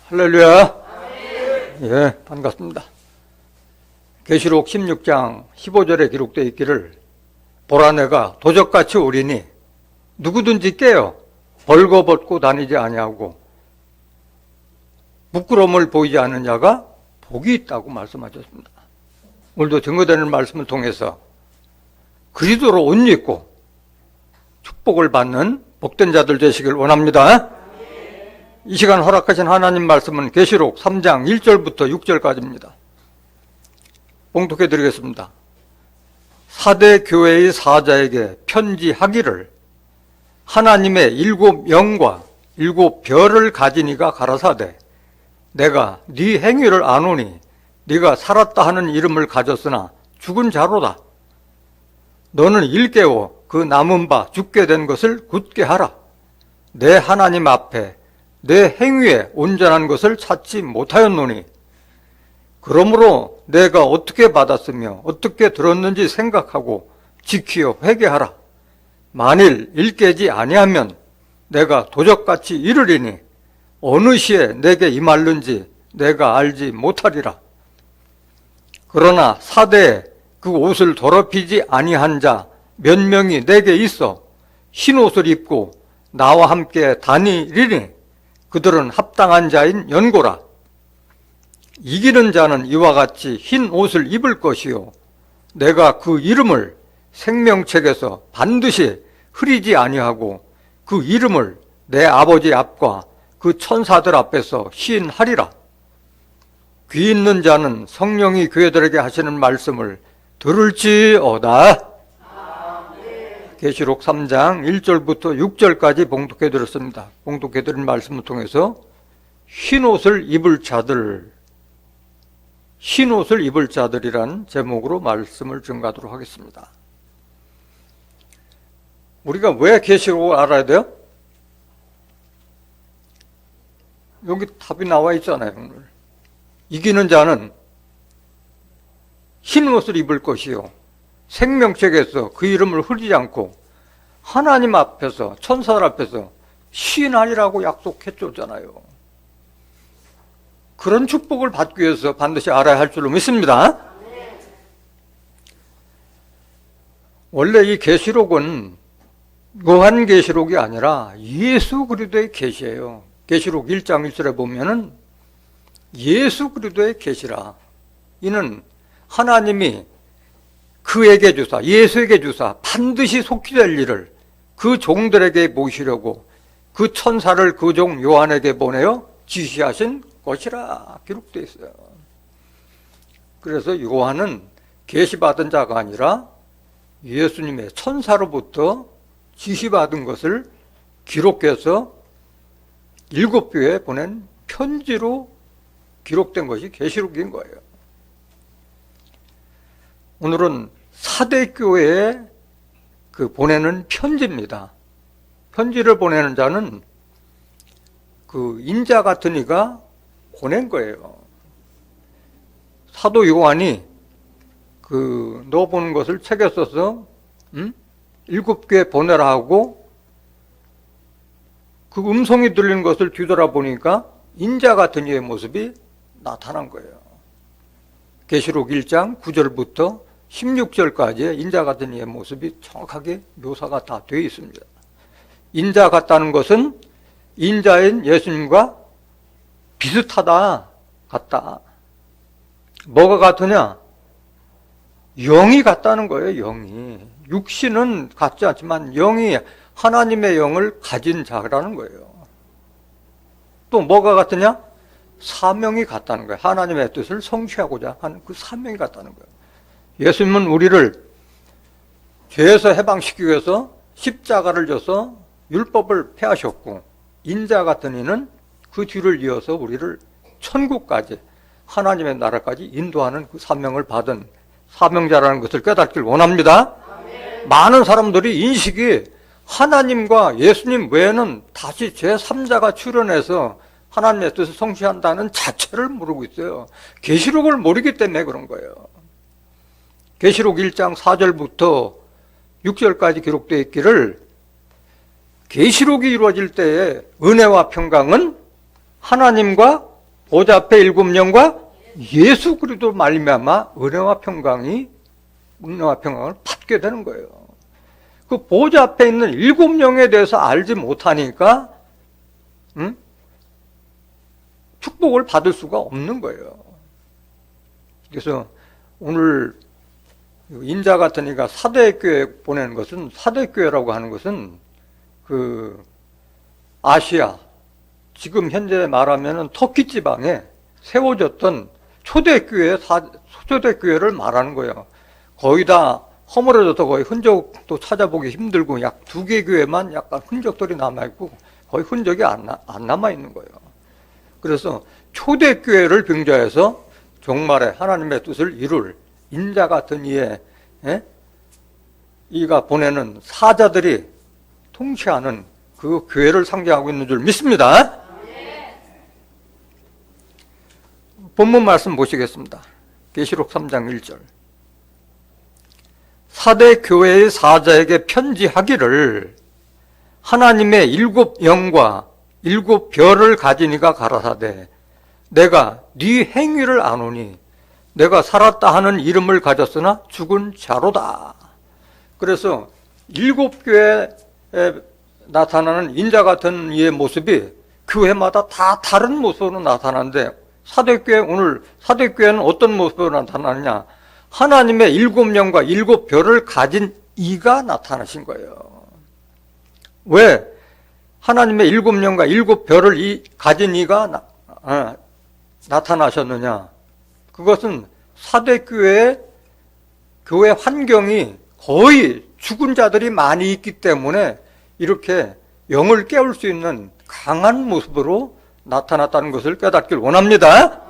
할렐루야. 예, 반갑습니다. 계시록 16장 15절에 기록되어 있기를 보라 내가 도적같이 오리니 누구든지 깨어 벌거벗고 다니지 아니하고 부끄러움을 보이지 않는 자가 복이 있다고 말씀하셨습니다. 오늘도 증거되는 말씀을 통해서 그리스도로 옷 입고 축복을 받는 복된 자들 되시길 원합니다. 이 시간 허락하신 하나님 말씀은 계시록 3장 1절부터 6절까지입니다. 봉독해 드리겠습니다. 사대 교회의 사자에게 편지하기를 하나님의 7영과 7별을 가진 이가 가라사대 내가 네 행위를 아노니 네가 살았다 하는 이름을 가졌으나 죽은 자로다. 너는 일깨워 그 남은 바 죽게 된 것을 굳게 하라. 내 하나님 앞에 내 행위에 온전한 것을 찾지 못하였노니 그러므로 내가 어떻게 받았으며 어떻게 들었는지 생각하고 지키어 회개하라. 만일 일깨지 아니하면 내가 도적같이 이르리니 어느 시에 내게 임할는지 내가 알지 못하리라. 그러나 사대에 그 옷을 더럽히지 아니한 자 몇 명이 내게 있어 흰 옷을 입고 나와 함께 다니리니 그들은 합당한 자인 연고라. 이기는 자는 이와 같이 흰 옷을 입을 것이요 내가 그 이름을 생명책에서 반드시 흐리지 아니하고 그 이름을 내 아버지 앞과 그 천사들 앞에서 시인하리라. 귀 있는 자는 성령이 교회들에게 하시는 말씀을 들을지어다. 계시록 3장 1절부터 6절까지 봉독해 드렸습니다. 봉독해 드린 말씀을 통해서 흰옷을 입을 자들이란 제목으로 말씀을 증가하도록 하겠습니다. 우리가 왜 계시록을 알아야 돼요? 여기 답이 나와 있잖아요. 오늘. 이기는 자는 흰옷을 입을 것이요 생명책에서 그 이름을 흐리지 않고 하나님 앞에서 천사들 앞에서 시인하리라고 약속했잖아요. 그런 축복을 받기 위해서 반드시 알아야 할 줄로 믿습니다. 원래 이 계시록은 요한계시록이 아니라 예수 그리스도의 계시예요. 계시록 1장 1절에 보면은 예수 그리스도의 계시라. 이는 하나님이 그에게 주사, 예수에게 주사 반드시 속히 될 일을 그 종들에게 모시려고 그 천사를 그 종 요한에게 보내어 지시하신 것이라 기록되어 있어요. 그래서 요한은 계시받은 자가 아니라 예수님의 천사로부터 지시받은 것을 기록해서 7교회에 보낸 편지로 기록된 것이 계시록인 거예요. 오늘은 사대교회에 보내는 편지입니다. 편지를 보내는 자는 그 인자 같은 이가 보낸 거예요. 사도 요한이 넣어보는 것을 책에 써서 7교회 보내라 하고 그 음성이 들리는 것을 뒤돌아보니까 인자 같은 이의 모습이 나타난 거예요. 계시록 1장 9절부터 16절까지의 인자 같은 이의 모습이 정확하게 묘사가 다 되어 있습니다. 인자 같다는 것은 인자인 예수님과 비슷하다, 같다. 뭐가 같으냐? 영이 같다는 거예요, 영이. 육신은 같지 않지만 영이 하나님의 영을 가진 자라는 거예요. 또 뭐가 같으냐? 사명이 같다는 거예요. 하나님의 뜻을 성취하고자 하는 그 사명이 같다는 거예요. 예수님은 우리를 죄에서 해방시키기 위해서 십자가를 져서 율법을 폐하셨고 인자 같은 이는 그 뒤를 이어서 우리를 천국까지 하나님의 나라까지 인도하는 그 사명을 받은 사명자라는 것을 깨닫길 원합니다. 많은 사람들이 인식이 하나님과 예수님 외에는 다시 제3자가 출현해서 하나님의 뜻을 성취한다는 자체를 모르고 있어요. 계시록을 모르기 때문에 그런 거예요. 계시록 1장 4절부터 6절까지 기록되어 있기를 계시록이 이루어질 때의 은혜와 평강은 하나님과 보좌 앞에 일곱 영과 예수 그리스도 말미암아 은혜와 평강을 받게 되는 거예요. 그 보좌 앞에 있는 일곱 영에 대해서 알지 못하니까 축복을 받을 수가 없는 거예요. 그래서 오늘 인자 같은 이가 사대교회 보내는 것은, 사대교회라고 하는 것은 그 아시아, 지금 현재 말하면은 터키 지방에 세워졌던 초대교회를 말하는 거예요. 거의 다 허물어져서 거의 흔적도 찾아보기 힘들고 약 2개 교회만 약간 흔적들이 남아있고 거의 흔적이 안 남아있는 거예요. 그래서 초대교회를 병자해서 종말에 하나님의 뜻을 이룰 인자 같은 이가 보내는 사자들이 통치하는 그 교회를 상징하고 있는 줄 믿습니다. 본문 말씀 보시겠습니다. 계시록 3장 1절. 사대 교회의 사자에게 편지하기를 하나님의 일곱 영과 일곱 별을 가진 이가 가라사대 내가 네 행위를 아노니 내가 살았다 하는 이름을 가졌으나 죽은 자로다. 그래서 일곱 교회에 나타나는 인자 같은 이의 모습이 교회마다 다 다른 모습으로 나타나는데 오늘 사대교회는 어떤 모습으로 나타나느냐? 하나님의 일곱 영과 일곱 별을 가진 이가 나타나신 거예요. 왜 하나님의 일곱 영과 일곱 별을 가진 이가 나타나셨느냐? 그것은 사대교회의 교회 환경이 거의 죽은 자들이 많이 있기 때문에 이렇게 영을 깨울 수 있는 강한 모습으로 나타났다는 것을 깨닫길 원합니다.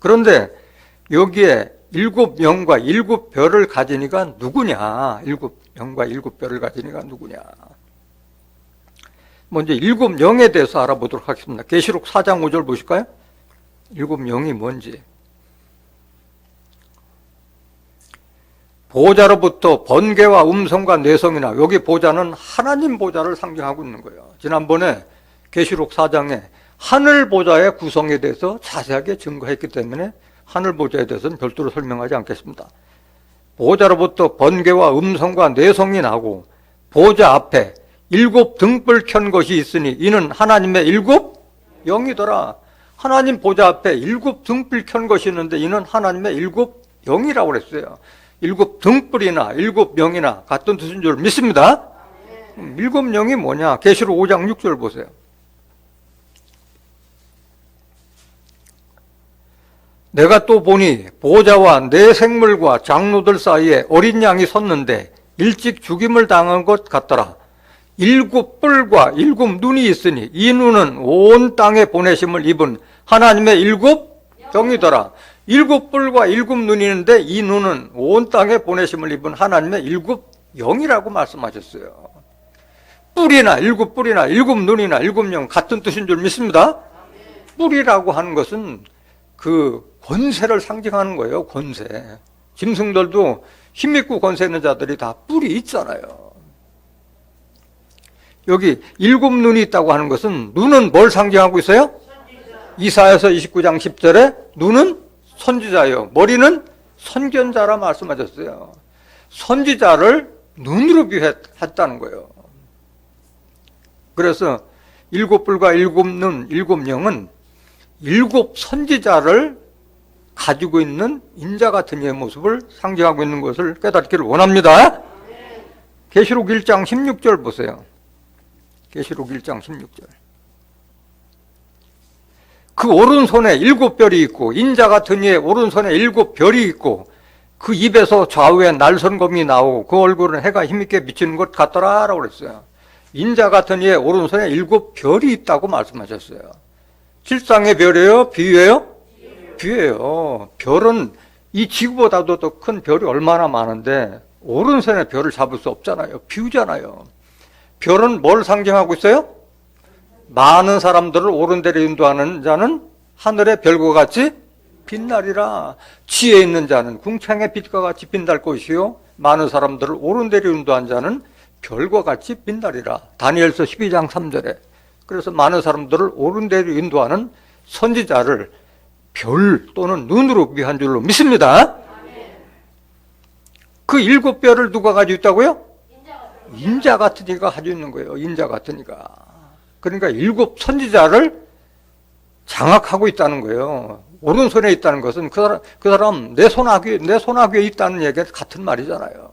그런데 여기에 일곱 영과 일곱 별을 가진 이가 누구냐? 일곱 영과 일곱 별을 가진 이가 누구냐? 먼저 일곱 영에 대해서 알아보도록 하겠습니다. 계시록 4장 5절 보실까요? 일곱 영이 뭔지. 보좌로부터 번개와 음성과 내성이나, 여기 보좌는 하나님 보좌를 상징하고 있는 거예요. 지난번에 계시록 4장에 하늘 보좌의 구성에 대해서 자세하게 증거했기 때문에 하늘 보좌에 대해서는 별도로 설명하지 않겠습니다. 보좌로부터 번개와 음성과 내성이 나고 보좌 앞에 일곱 등불 켠 것이 있으니 이는 하나님의 일곱 영이더라. 하나님 보좌 앞에 일곱 등불 켠 것이 있는데 이는 하나님의 일곱 영이라고 그랬어요. 일곱 등불이나 일곱 영이나 같은 뜻인 줄 믿습니다. 일곱 영이 뭐냐? 계시록 5장 6절 보세요. 내가 또 보니 보좌와 네 생물과 장로들 사이에 어린 양이 섰는데 일찍 죽임을 당한 것 같더라. 일곱 뿔과 일곱 눈이 있으니 이 눈은 온 땅에 보내심을 입은 하나님의 일곱 영이더라. 일곱 뿔과 일곱 눈이 있는데 이 눈은 온 땅에 보내심을 입은 하나님의 일곱 영이라고 말씀하셨어요. 뿔이나 일곱 눈이나 일곱 영 같은 뜻인 줄 믿습니다. 뿔이라고 하는 것은 그 권세를 상징하는 거예요. 권세. 짐승들도 힘있고 권세 있는 자들이 다 뿔이 있잖아요. 여기 일곱 눈이 있다고 하는 것은 눈은 뭘 상징하고 있어요? 이사야서 29장 10절에 눈은 선지자요, 머리는 선견자라 말씀하셨어요. 선지자를 눈으로 비유했다는 거예요. 그래서 일곱 뿔과 일곱 눈, 일곱 영은 일곱 선지자를 가지고 있는 인자 같은 이의 모습을 상징하고 있는 것을 깨닫기를 원합니다. 계시록 1장 16절 보세요. 계시록 1장 16절. 그 오른손에 일곱 별이 있고 인자 같은 이의 오른손에 일곱 별이 있고 그 입에서 좌우에 날선검이 나오고 그 얼굴은 해가 힘있게 비치는 것 같더라 라고 그랬어요. 인자 같은 이의 오른손에 일곱 별이 있다고 말씀하셨어요. 실상의 별이에요? 비유예요? 비유예요. 별은 이 지구보다도 더 큰 별이 얼마나 많은데 오른손에 별을 잡을 수 없잖아요. 비유잖아요. 별은 뭘 상징하고 있어요? 많은 사람들을 옳은 데로 인도하는 자는 하늘의 별과 같이 빛나리라. 지혜 있는 자는 궁창의 빛과 같이 빛날 것이요 많은 사람들을 옳은 데로 인도한 자는 별과 같이 빛나리라. 다니엘서 12장 3절에 그래서 많은 사람들을 옳은 데로 인도하는 선지자를 별 또는 눈으로 비한 줄로 믿습니다. 그 7별을 누가 가지고 있다고요? 인자 같은 이가 가지고 있는 거예요. 인자 같은 이가. 그러니까 7 선지자를 장악하고 있다는 거예요. 오른손에 있다는 것은 그 사람 내 손아귀에 있다는 얘기가 같은 말이잖아요.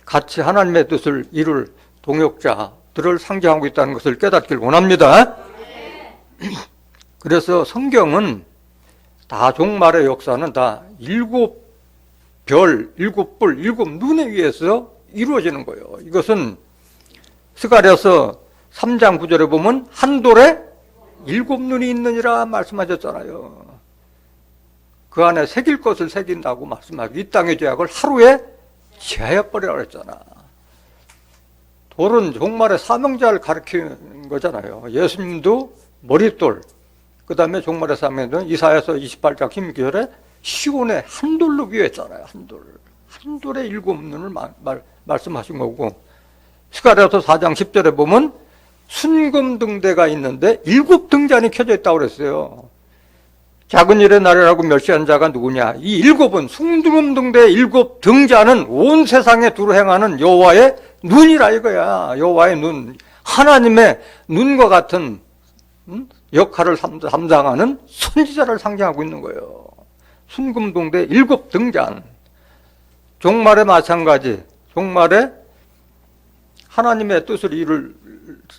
같이 하나님의 뜻을 이룰 동역자들을 상징하고 있다는 것을 깨닫길 원합니다. 그래서 성경은 다 종말의 역사는 다 7별, 7뿔, 7눈에 의해서 이루어지는 거예요. 이것은 스가랴서 3장 9절에 보면 한 돌에 7눈이 있느니라 말씀하셨잖아요. 그 안에 새길 것을 새긴다고 말씀하고 이 땅의 죄악을 하루에 제하여버리라 그랬잖아. 돌은 종말의 사명자를 가리키는 거잖아요. 예수님도 머릿돌, 그 다음에 종말의 사명자는 이사야서 28장 16절에 시온의 한 돌로 비유했잖아요. 한 돌. 한 돌에 7눈을 말씀하신 거고, 스가랴서 4장 10절에 보면 순금등대가 있는데 7등잔이 켜져 있다고 그랬어요. 작은 일의 날이라고 멸시한 자가 누구냐? 이 7은 순금등대의 7등잔은 온 세상에 두루 행하는 여호와의 눈이라 이거야. 여호와의 눈, 하나님의 눈과 같은 역할을 담당하는 선지자를 상징하고 있는 거예요. 순금등대 7등잔. 종말에 마찬가지. 종말에 하나님의 뜻을 이룰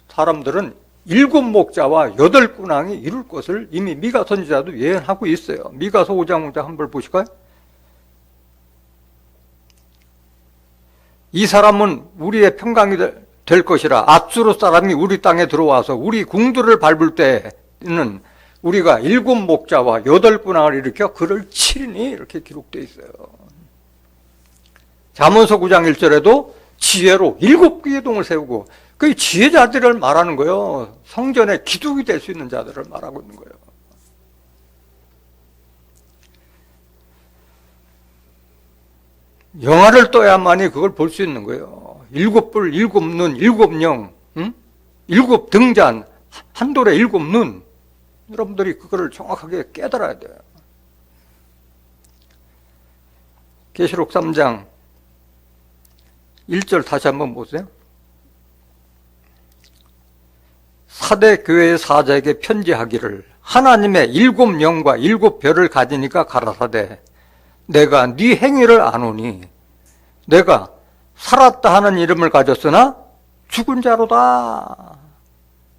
사람들은 7 목자와 8 군왕이 이룰 것을 이미 미가 선지자도 예언하고 있어요. 미가서 5장 5장 한번 보실까요? 이 사람은 우리의 평강이 될 것이라. 압수로 사람이 우리 땅에 들어와서 우리 궁들을 밟을 때는 우리가 7 목자와 8 군왕을 일으켜 그를 치리니 이렇게 기록되어 있어요. 잠언서 9장 1절에도 지혜로 7 기둥을 세우고 그 지혜자들을 말하는 거예요. 성전의 기둥이 될 수 있는 자들을 말하고 있는 거예요. 영화를 떠야만이 그걸 볼 수 있는 거예요. 7뿔, 7눈, 7영, 7등잔, 한 돌에 7눈. 여러분들이 그거를 정확하게 깨달아야 돼요. 계시록 3장 1절 다시 한번 보세요. 사대 교회의 사자에게 편지하기를 하나님의 7영과 7별을 가지니까 가라사대 내가 네 행위를 아노니 내가 살았다 하는 이름을 가졌으나 죽은 자로다.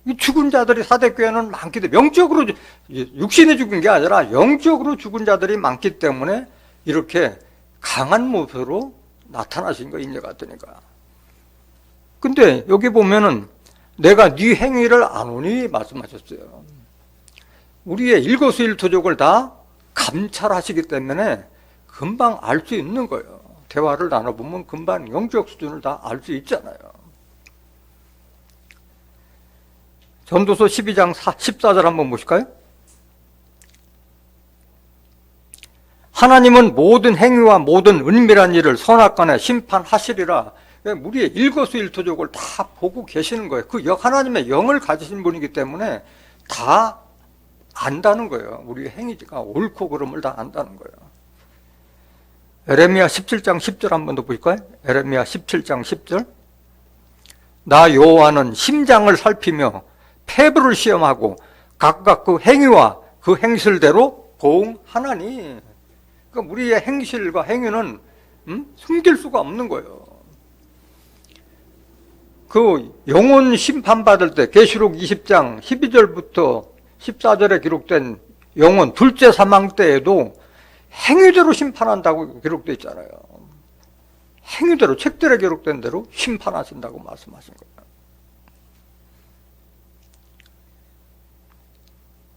이 죽은 자들이 사대 교회는 많기 때문에 영적으로 육신이 죽은 게 아니라 영적으로 죽은 자들이 많기 때문에 이렇게 강한 모습으로 나타나신 거 인여 같으니까. 근데 여기 보면은 내가 네 행위를 아노니 말씀하셨어요. 우리의 일거수일투족을 다 감찰하시기 때문에 금방 알 수 있는 거예요. 대화를 나눠보면 금방 영적 수준을 다 알 수 있잖아요. 전도서 12장 14절 한번 보실까요? 하나님은 모든 행위와 모든 은밀한 일을 선악간에 심판하시리라. 우리의 일거수일투족을 다 보고 계시는 거예요. 그 하나님의 영을 가지신 분이기 때문에 다 안다는 거예요. 우리의 행위가 옳고 그름을 다 안다는 거예요. 에레미야 17장 10절 한 번 더 보실까요? 에레미야 17장 10절. 나 여호와는 심장을 살피며 폐부를 시험하고 각각 그 행위와 그 행실대로 보응하나니. 그러니까 우리의 행실과 행위는 숨길 수가 없는 거예요. 그 영혼 심판받을 때 계시록 20장 12절부터 14절에 기록된 영혼 둘째 사망 때에도 행위대로 심판한다고 기록되어 있잖아요. 행위대로 책들에 기록된 대로 심판하신다고 말씀하신 거예요.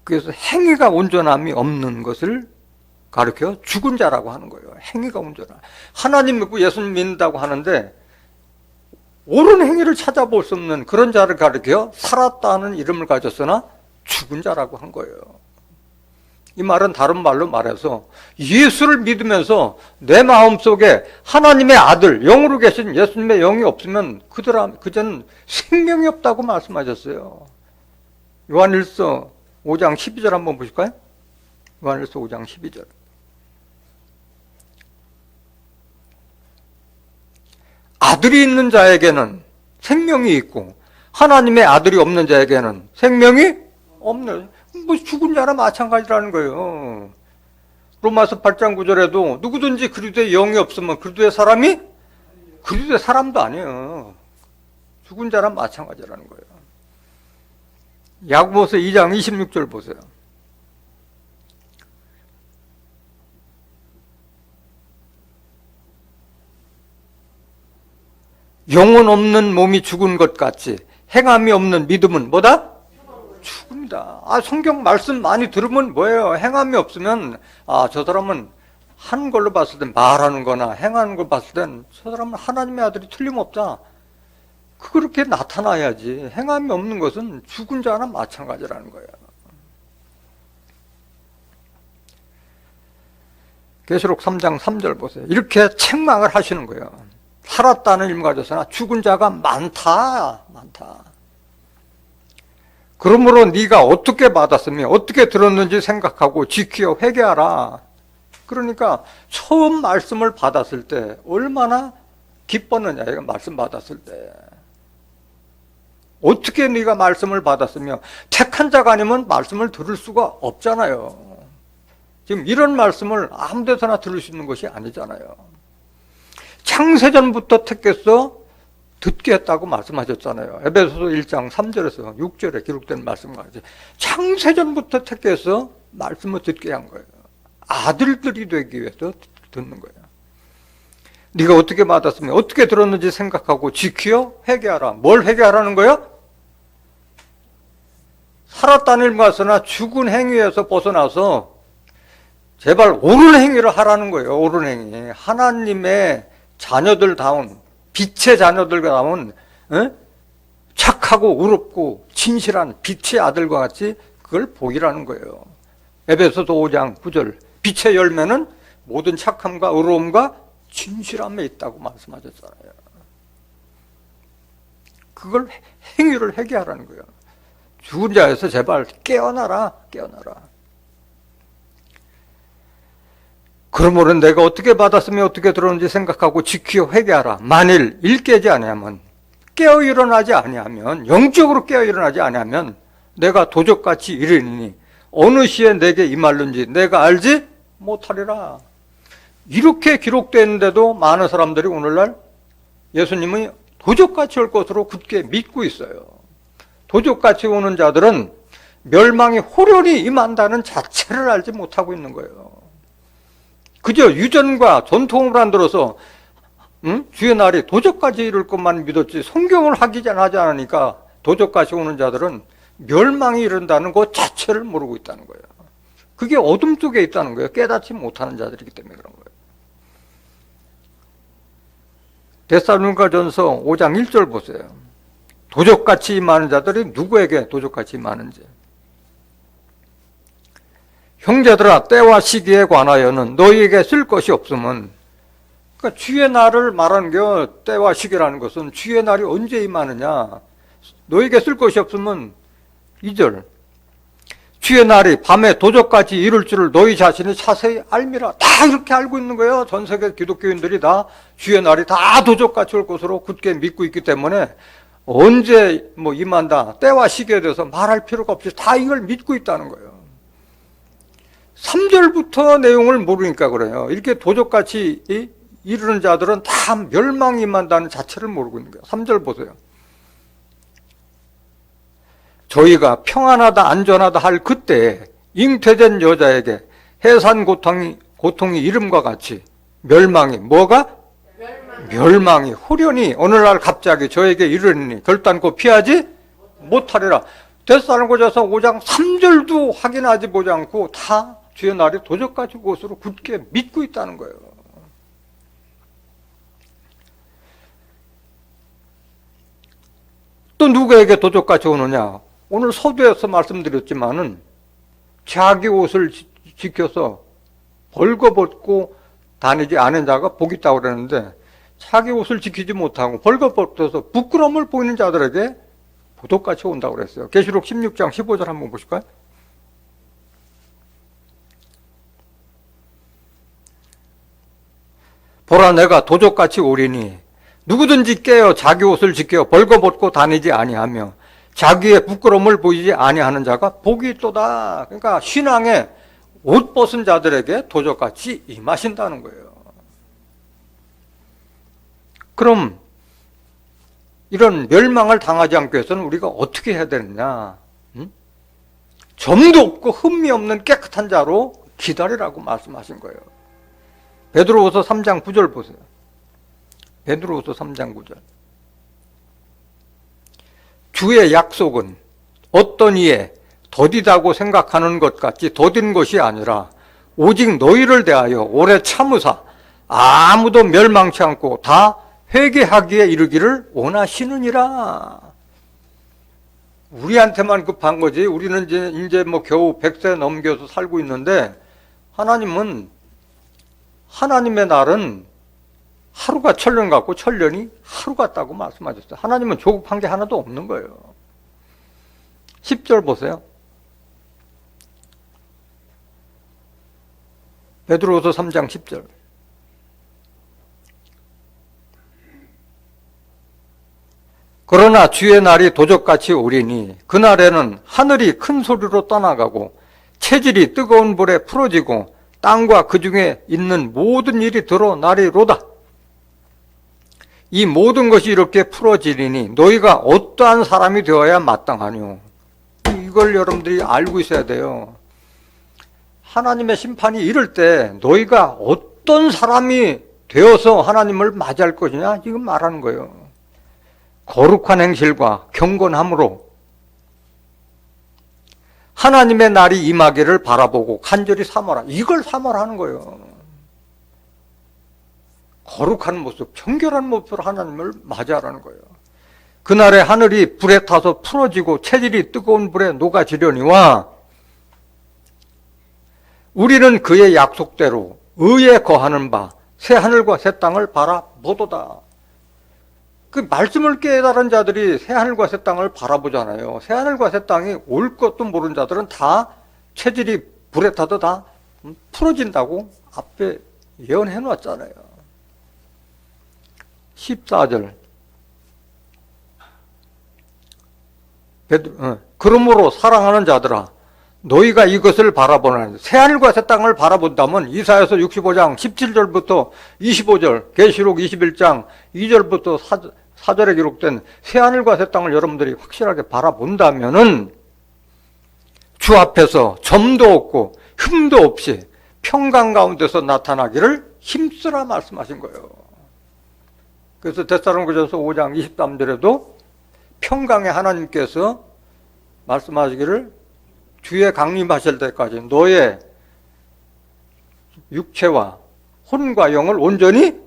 그래서 행위가 온전함이 없는 것을 가르쳐 죽은 자라고 하는 거예요. 행위가 온전함. 하나님 믿고 예수님 믿는다고 하는데 옳은 행위를 찾아볼 수 없는 그런 자를 가리켜 살았다는 이름을 가졌으나 죽은 자라고 한 거예요. 이 말은 다른 말로 말해서 예수를 믿으면서 내 마음속에 하나님의 아들, 영으로 계신 예수님의 영이 없으면 그저는 생명이 없다고 말씀하셨어요. 요한일서 5장 12절 한번 보실까요? 요한일서 5장 12절. 아들이 있는 자에게는 생명이 있고 하나님의 아들이 없는 자에게는 생명이 없는, 뭐 죽은 자나 마찬가지라는 거예요. 로마서 8장 9절에도 누구든지 그리스도의 영이 없으면 그리스도의 사람이 그리스도의 사람도 아니에요. 죽은 자나 마찬가지라는 거예요. 야고보서 2장 26절 보세요. 영혼 없는 몸이 죽은 것 같이 행함이 없는 믿음은 뭐다? 죽음이다. 성경 말씀 많이 들으면 뭐예요? 행함이 없으면 저 사람은 한 걸로 봤을 땐 말하는 거나 행하는 걸 봤을 땐 저 사람은 하나님의 아들이 틀림없다. 그렇게 나타나야지. 행함이 없는 것은 죽은 자나 마찬가지라는 거예요. 계시록 3장 3절 보세요. 이렇게 책망을 하시는 거예요. 살았다는 일만 가져서나 죽은 자가 많다. 그러므로 네가 어떻게 받았으며 어떻게 들었는지 생각하고 지키어 회개하라. 그러니까 처음 말씀을 받았을 때 얼마나 기뻤느냐. 이거 말씀 받았을 때 어떻게 네가 말씀을 받았으며, 택한 자가 아니면 말씀을 들을 수가 없잖아요. 지금 이런 말씀을 아무 데서나 들을 수 있는 것이 아니잖아요. 창세전부터 택해서 듣게 했다고 말씀하셨잖아요. 에베소서 1장 3절에서 6절에 기록된 말씀과 같이 창세전부터 택해서 말씀을 듣게 한 거예요. 아들들이 되기 위해서 듣는 거예요. 네가 어떻게 받았으면 어떻게 들었는지 생각하고 지키어 회개하라. 뭘 회개하라는 거예요? 살았다는 일 같으나 죽은 행위에서 벗어나서 제발 옳은 행위를 하라는 거예요. 옳은 행위. 하나님의 자녀들다운, 빛의 자녀들다운 착하고 의롭고 진실한 빛의 아들과 같이 그걸 보이라는 거예요. 에베소서 5장 9절. 빛의 열매는 모든 착함과 의로움과 진실함에 있다고 말씀하셨잖아요. 그걸 행위를 회개하라는 거예요. 죽은 자에서 제발 깨어나라. 그러므로 내가 어떻게 받았으며 어떻게 들었는지 생각하고 지키어 회개하라. 만일 일 깨지 아니하면, 깨어 일어나지 아니하면, 영적으로 깨어 일어나지 아니하면 내가 도적같이 이르니 어느 시에 내게 임할는지 내가 알지 못하리라. 이렇게 기록되어 있는데도 많은 사람들이 오늘날 예수님이 도적같이 올 것으로 굳게 믿고 있어요. 도적같이 오는 자들은 멸망이 호련히 임한다는 자체를 알지 못하고 있는 거예요. 그저 유전과 전통을 안 들어서 주의 날이 도적같이 이룰 것만 믿었지 성경을 확인하지 않으니까 도적같이 오는 자들은 멸망이 이른다는 것 자체를 모르고 있다는 거예요. 그게 어둠 속에 있다는 거예요. 깨닫지 못하는 자들이기 때문에 그런 거예요. 데살로니가전서 5장 1절 보세요. 도적같이 임하는 자들이 누구에게 도적같이 임하는지. 형제들아, 때와 시기에 관하여는 너희에게 쓸 것이 없으면, 그러니까 주의 날을 말하는 게 때와 시기라는 것은 주의 날이 언제 임하느냐. 너희에게 쓸 것이 없으면 2절. 주의 날이 밤에 도적같이 이룰 줄을 너희 자신이 자세히 알미라. 다 이렇게 알고 있는 거예요. 전 세계 기독교인들이 다 주의 날이 다 도적같이 올 것으로 굳게 믿고 있기 때문에 언제 임한다, 때와 시기에 대해서 말할 필요가 없이 다 이걸 믿고 있다는 거예요. 3절부터 내용을 모르니까 그래요. 이렇게 도적같이 이르는 자들은 다 멸망이 임한다는 자체를 모르고 있는 거예요. 3절 보세요. 저희가 평안하다 안전하다 할 그때에 잉태된 여자에게 해산 고통이 이름과 같이 멸망이 뭐가? 멸망이 호련히 어느 날 갑자기 저에게 이르니 결단코 피하지 못하리라. 데살로니가전서 5장 3절도 확인하지 보지 않고 다 주의 날이 도적같이 곳으로 굳게 믿고 있다는 거예요. 또 누구에게 도적같이 오느냐? 오늘 서두에서 말씀드렸지만은 자기 옷을 지켜서 벌거벗고 다니지 않은 자가 복이 있다고 그러는데, 자기 옷을 지키지 못하고 벌거벗어서 부끄러움을 보이는 자들에게 도둑같이 온다고 그랬어요. 계시록 16장 15절 한번 보실까요? 보라, 내가 도적같이 오리니 누구든지 깨어 자기 옷을 지켜 벌거벗고 다니지 아니하며 자기의 부끄러움을 보이지 아니하는 자가 복이 있도다. 그러니까 신앙에 옷 벗은 자들에게 도적같이 임하신다는 거예요. 그럼 이런 멸망을 당하지 않기 위해서는 우리가 어떻게 해야 되느냐? 점도 없고 흠이 없는 깨끗한 자로 기다리라고 말씀하신 거예요. 베드로후서 3장 9절 보세요. 베드로후서 3장 9절. 주의 약속은 어떤 이에 더디다고 생각하는 것 같이 더딘 것이 아니라 오직 너희를 대하여 오래 참으사 아무도 멸망치 않고 다 회개하기에 이르기를 원하시느니라. 우리한테만 급한 거지. 우리는 이제 겨우 100세 넘겨서 살고 있는데, 하나님은, 하나님의 날은 하루가 천년 같고 천년이 하루 같다고 말씀하셨어요. 하나님은 조급한 게 하나도 없는 거예요. 10절 보세요. 베드로후서 3장 10절. 그러나 주의 날이 도적같이 오리니 그날에는 하늘이 큰 소리로 떠나가고 체질이 뜨거운 불에 풀어지고 땅과 그 중에 있는 모든 일이 드러나리로다. 이 모든 것이 이렇게 풀어지리니 너희가 어떠한 사람이 되어야 마땅하뇨. 이걸 여러분들이 알고 있어야 돼요. 하나님의 심판이 이럴 때 너희가 어떤 사람이 되어서 하나님을 맞이할 것이냐, 지금 말하는 거예요. 거룩한 행실과 경건함으로 하나님의 날이 임하기를 바라보고 간절히 삼아라. 이걸 삼아라는 거예요. 거룩한 모습, 정결한 모습으로 하나님을 맞이하라는 거예요. 그날에 하늘이 불에 타서 풀어지고 체질이 뜨거운 불에 녹아지려니와 우리는 그의 약속대로 의에 거하는 바 새 하늘과 새 땅을 바라보도다. 그 말씀을 깨달은 자들이 새하늘과 새 땅을 바라보잖아요. 새하늘과 새 땅이 올 것도 모르는 자들은 다 체질이 불에 타도 다 풀어진다고 앞에 예언해 놨잖아요. 14절. 그러므로 사랑하는 자들아, 너희가 이것을 바라보는, 새하늘과 새 땅을 바라본다면 이사야서 65장 17절부터 25절, 계시록 21장 2절부터 4절에 기록된 새하늘과 새 땅을 여러분들이 확실하게 바라본다면은 주 앞에서 점도 없고 흠도 없이 평강 가운데서 나타나기를 힘쓰라 말씀하신 거예요. 그래서 데살로니가전서 5장 23절에도 평강의 하나님께서 말씀하시기를 주의 강림하실 때까지 너의 육체와 혼과 영을 온전히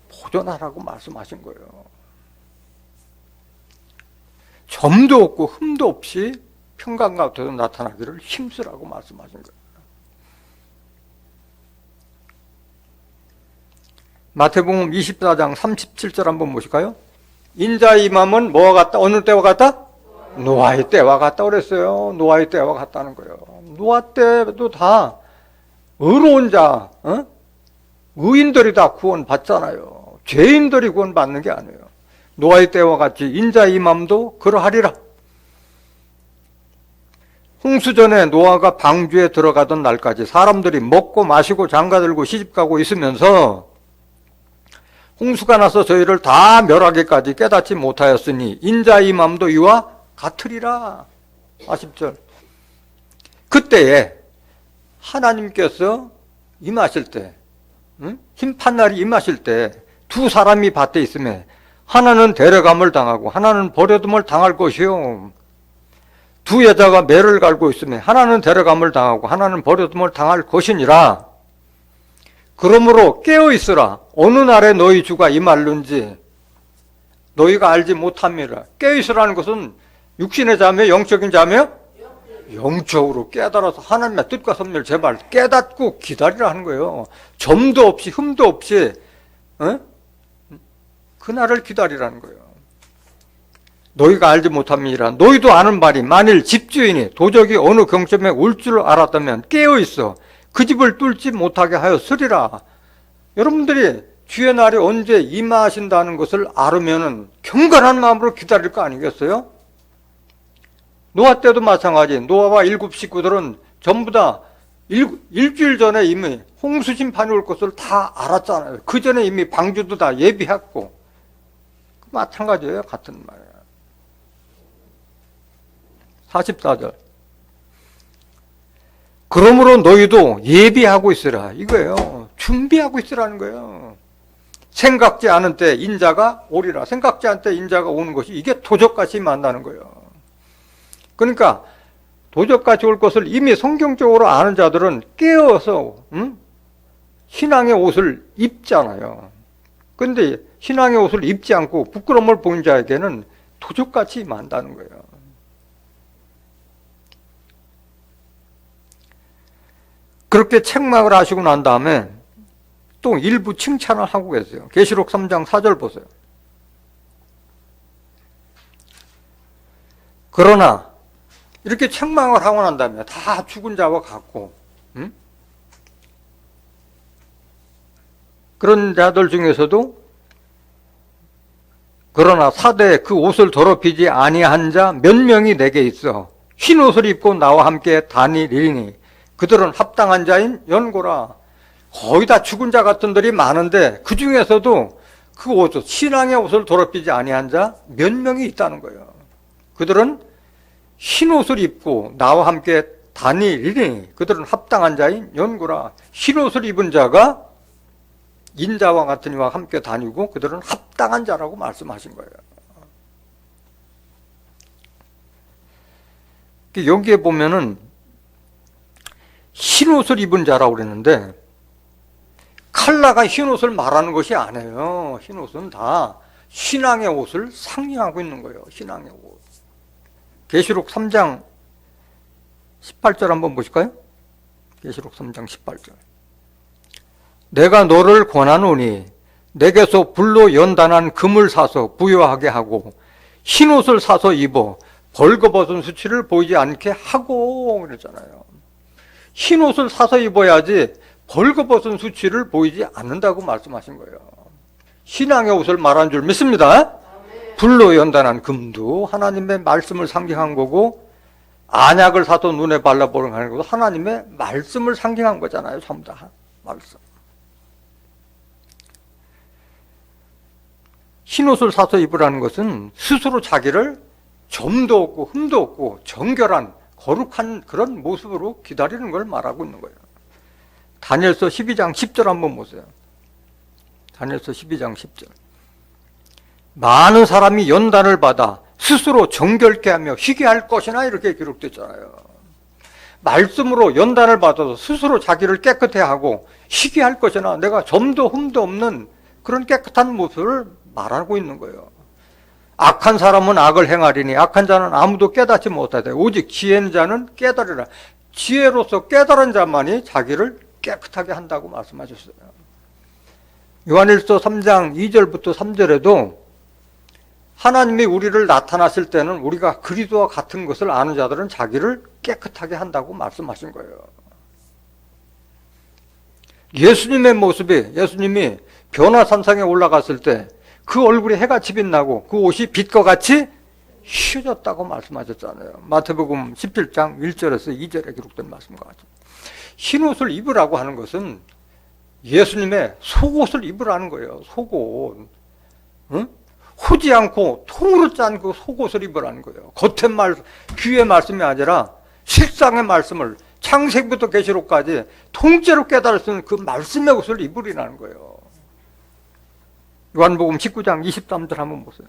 보존하라고 말씀하신 거예요. 점도 없고 흠도 없이 평강 가운데서 나타나기를 힘쓰라고 말씀하신 거예요. 마태복음 24장 37절 한번 보실까요? 인자의 임함은 뭐와 같다? 어느 때와 같다? 노아의 때와 같다 그랬어요. 노아의 때와 같다는 거예요. 노아 때도 다 의로운 자, 의인들이 다 구원받잖아요. 죄인들이 구원받는 게 아니에요. 노아의 때와 같이 인자의 임함도 그러하리라. 홍수전에 노아가 방주에 들어가던 날까지 사람들이 먹고 마시고 장가들고 시집가고 있으면서 홍수가 나서 저희를 다 멸하기까지 깨닫지 못하였으니 인자의 임함도 이와 같으리라. 40절. 그때에 하나님께서 임하실 때, 심판 날이 임하실 때 두 사람이 밭에 있음에 하나는 데려감을 당하고 하나는 버려둠을 당할 것이요. 두 여자가 매를 갈고 있음에 하나는 데려감을 당하고 하나는 버려둠을 당할 것이니라. 그러므로 깨어있으라. 어느 날에 너희 주가 임할는지 너희가 알지 못함이라. 깨어있으라는 것은 육신의 자며 영적인 자며 영적으로 깨달아서 하나님의 뜻과 섭리를 제발 깨닫고 기다리라 하는 거예요. 점도 없이 흠도 없이 그날을 기다리라는 거예요. 너희가 알지 못함이니라. 너희도 아는 바니 만일 집주인이 도적이 어느 경점에 올 줄 알았다면 깨어있어 그 집을 뚫지 못하게 하였으리라. 여러분들이 주의 날이 언제 임하신다는 것을 알으면 경건한 마음으로 기다릴 거 아니겠어요? 노아 때도 마찬가지. 노아와 일곱 식구들은 전부 다 일주일 전에 이미 홍수 심판이 올 것을 다 알았잖아요. 그 전에 이미 방주도 다 예비했고. 마찬가지예요. 같은 말이에요. 44절. 그러므로 너희도 예비하고 있으라. 이거예요. 준비하고 있으라는 거예요. 생각지 않은 때 인자가 오리라. 생각지 않은 때 인자가 오는 것이 이게 도적같이 만나는 거예요. 그러니까 도적같이 올 것을 이미 성경적으로 아는 자들은 깨어서 신앙의 옷을 입잖아요. 그런데 신앙의 옷을 입지 않고 부끄러움을 보인 자에게는 도적같이 만다는 거예요. 그렇게 책망을 하시고 난 다음에 또 일부 칭찬을 하고 계세요. 계시록 3장 4절 보세요. 그러나 이렇게 책망을 하고 난 다음에 다 죽은 자와 같고 그런 자들 중에서도 그러나 사대에 그 옷을 더럽히지 아니한 자 몇 명이 내게 있어 흰 옷을 입고 나와 함께 다니리니 그들은 합당한 자인 연고라. 거의 다 죽은 자 같은들이 많은데 그 중에서도 그 옷, 신앙의 옷을 더럽히지 아니한 자 몇 명이 있다는 거예요. 그들은 흰 옷을 입고 나와 함께 다니리니 그들은 합당한 자인 연고라. 흰 옷을 입은 자가 인자와 같은 이와 함께 다니고 그들은 합당한 자라고 말씀하신 거예요. 여기에 보면은 흰 옷을 입은 자라고 그랬는데 칼라가 흰 옷을 말하는 것이 아니에요. 흰 옷은 다 신앙의 옷을 상징하고 있는 거예요. 신앙의 옷. 계시록 3장 18절 한번 보실까요? 계시록 3장 18절. 내가 너를 권하노니 내게서 불로 연단한 금을 사서 부여하게 하고 흰 옷을 사서 입어 벌거벗은 수치를 보이지 않게 하고 그랬잖아요. 흰 옷을 사서 입어야지 벌거벗은 수치를 보이지 않는다고 말씀하신 거예요. 신앙의 옷을 말한 줄 믿습니다. 불로 연단한 금도 하나님의 말씀을 상징한 거고 안약을 사서 눈에 발라보는 것도 하나님의 말씀을 상징한 거잖아요. 전부 다 말씀. 흰 옷을 사서 입으라는 것은 스스로 자기를 점도 없고 흠도 없고 정결한 거룩한 그런 모습으로 기다리는 걸 말하고 있는 거예요. 다니엘서 12장 10절 한번 보세요. 다니엘서 12장 10절. 많은 사람이 연단을 받아 스스로 정결케 하며 희게 할 것이나 이렇게 기록됐잖아요. 말씀으로 연단을 받아서 스스로 자기를 깨끗해 하고 희게 할 것이나 내가 점도 흠도 없는 그런 깨끗한 모습을 말하고 있는 거예요. 악한 사람은 악을 행하리니 악한 자는 아무도 깨닫지 못하되 오직 지혜 있는 자는 깨달으라. 지혜로서 깨달은 자만이 자기를 깨끗하게 한다고 말씀하셨어요. 요한일서 3장 2절부터 3절에도 하나님이 우리를 나타나실 때는 우리가 그리스도와 같은 것을 아는 자들은 자기를 깨끗하게 한다고 말씀하신 거예요. 예수님의 모습이 예수님이 변화산상에 올라갔을 때 그 얼굴이 해같이 빛나고 그 옷이 빛과 같이 휘어졌다고 말씀하셨잖아요. 마태복음 17장 1절에서 2절에 기록된 말씀과 같죠. 흰 옷을 입으라고 하는 것은 예수님의 속옷을 입으라는 거예요. 속옷. 응? 후지 않고 통으로 짠 그 속옷을 입으라는 거예요. 겉의 말, 귀의 말씀이 아니라 실상의 말씀을 창세기부터 계시록까지 통째로 깨달을 수 있는 그 말씀의 옷을 입으리라는 거예요. 요한복음 19장 23절 한번 보세요.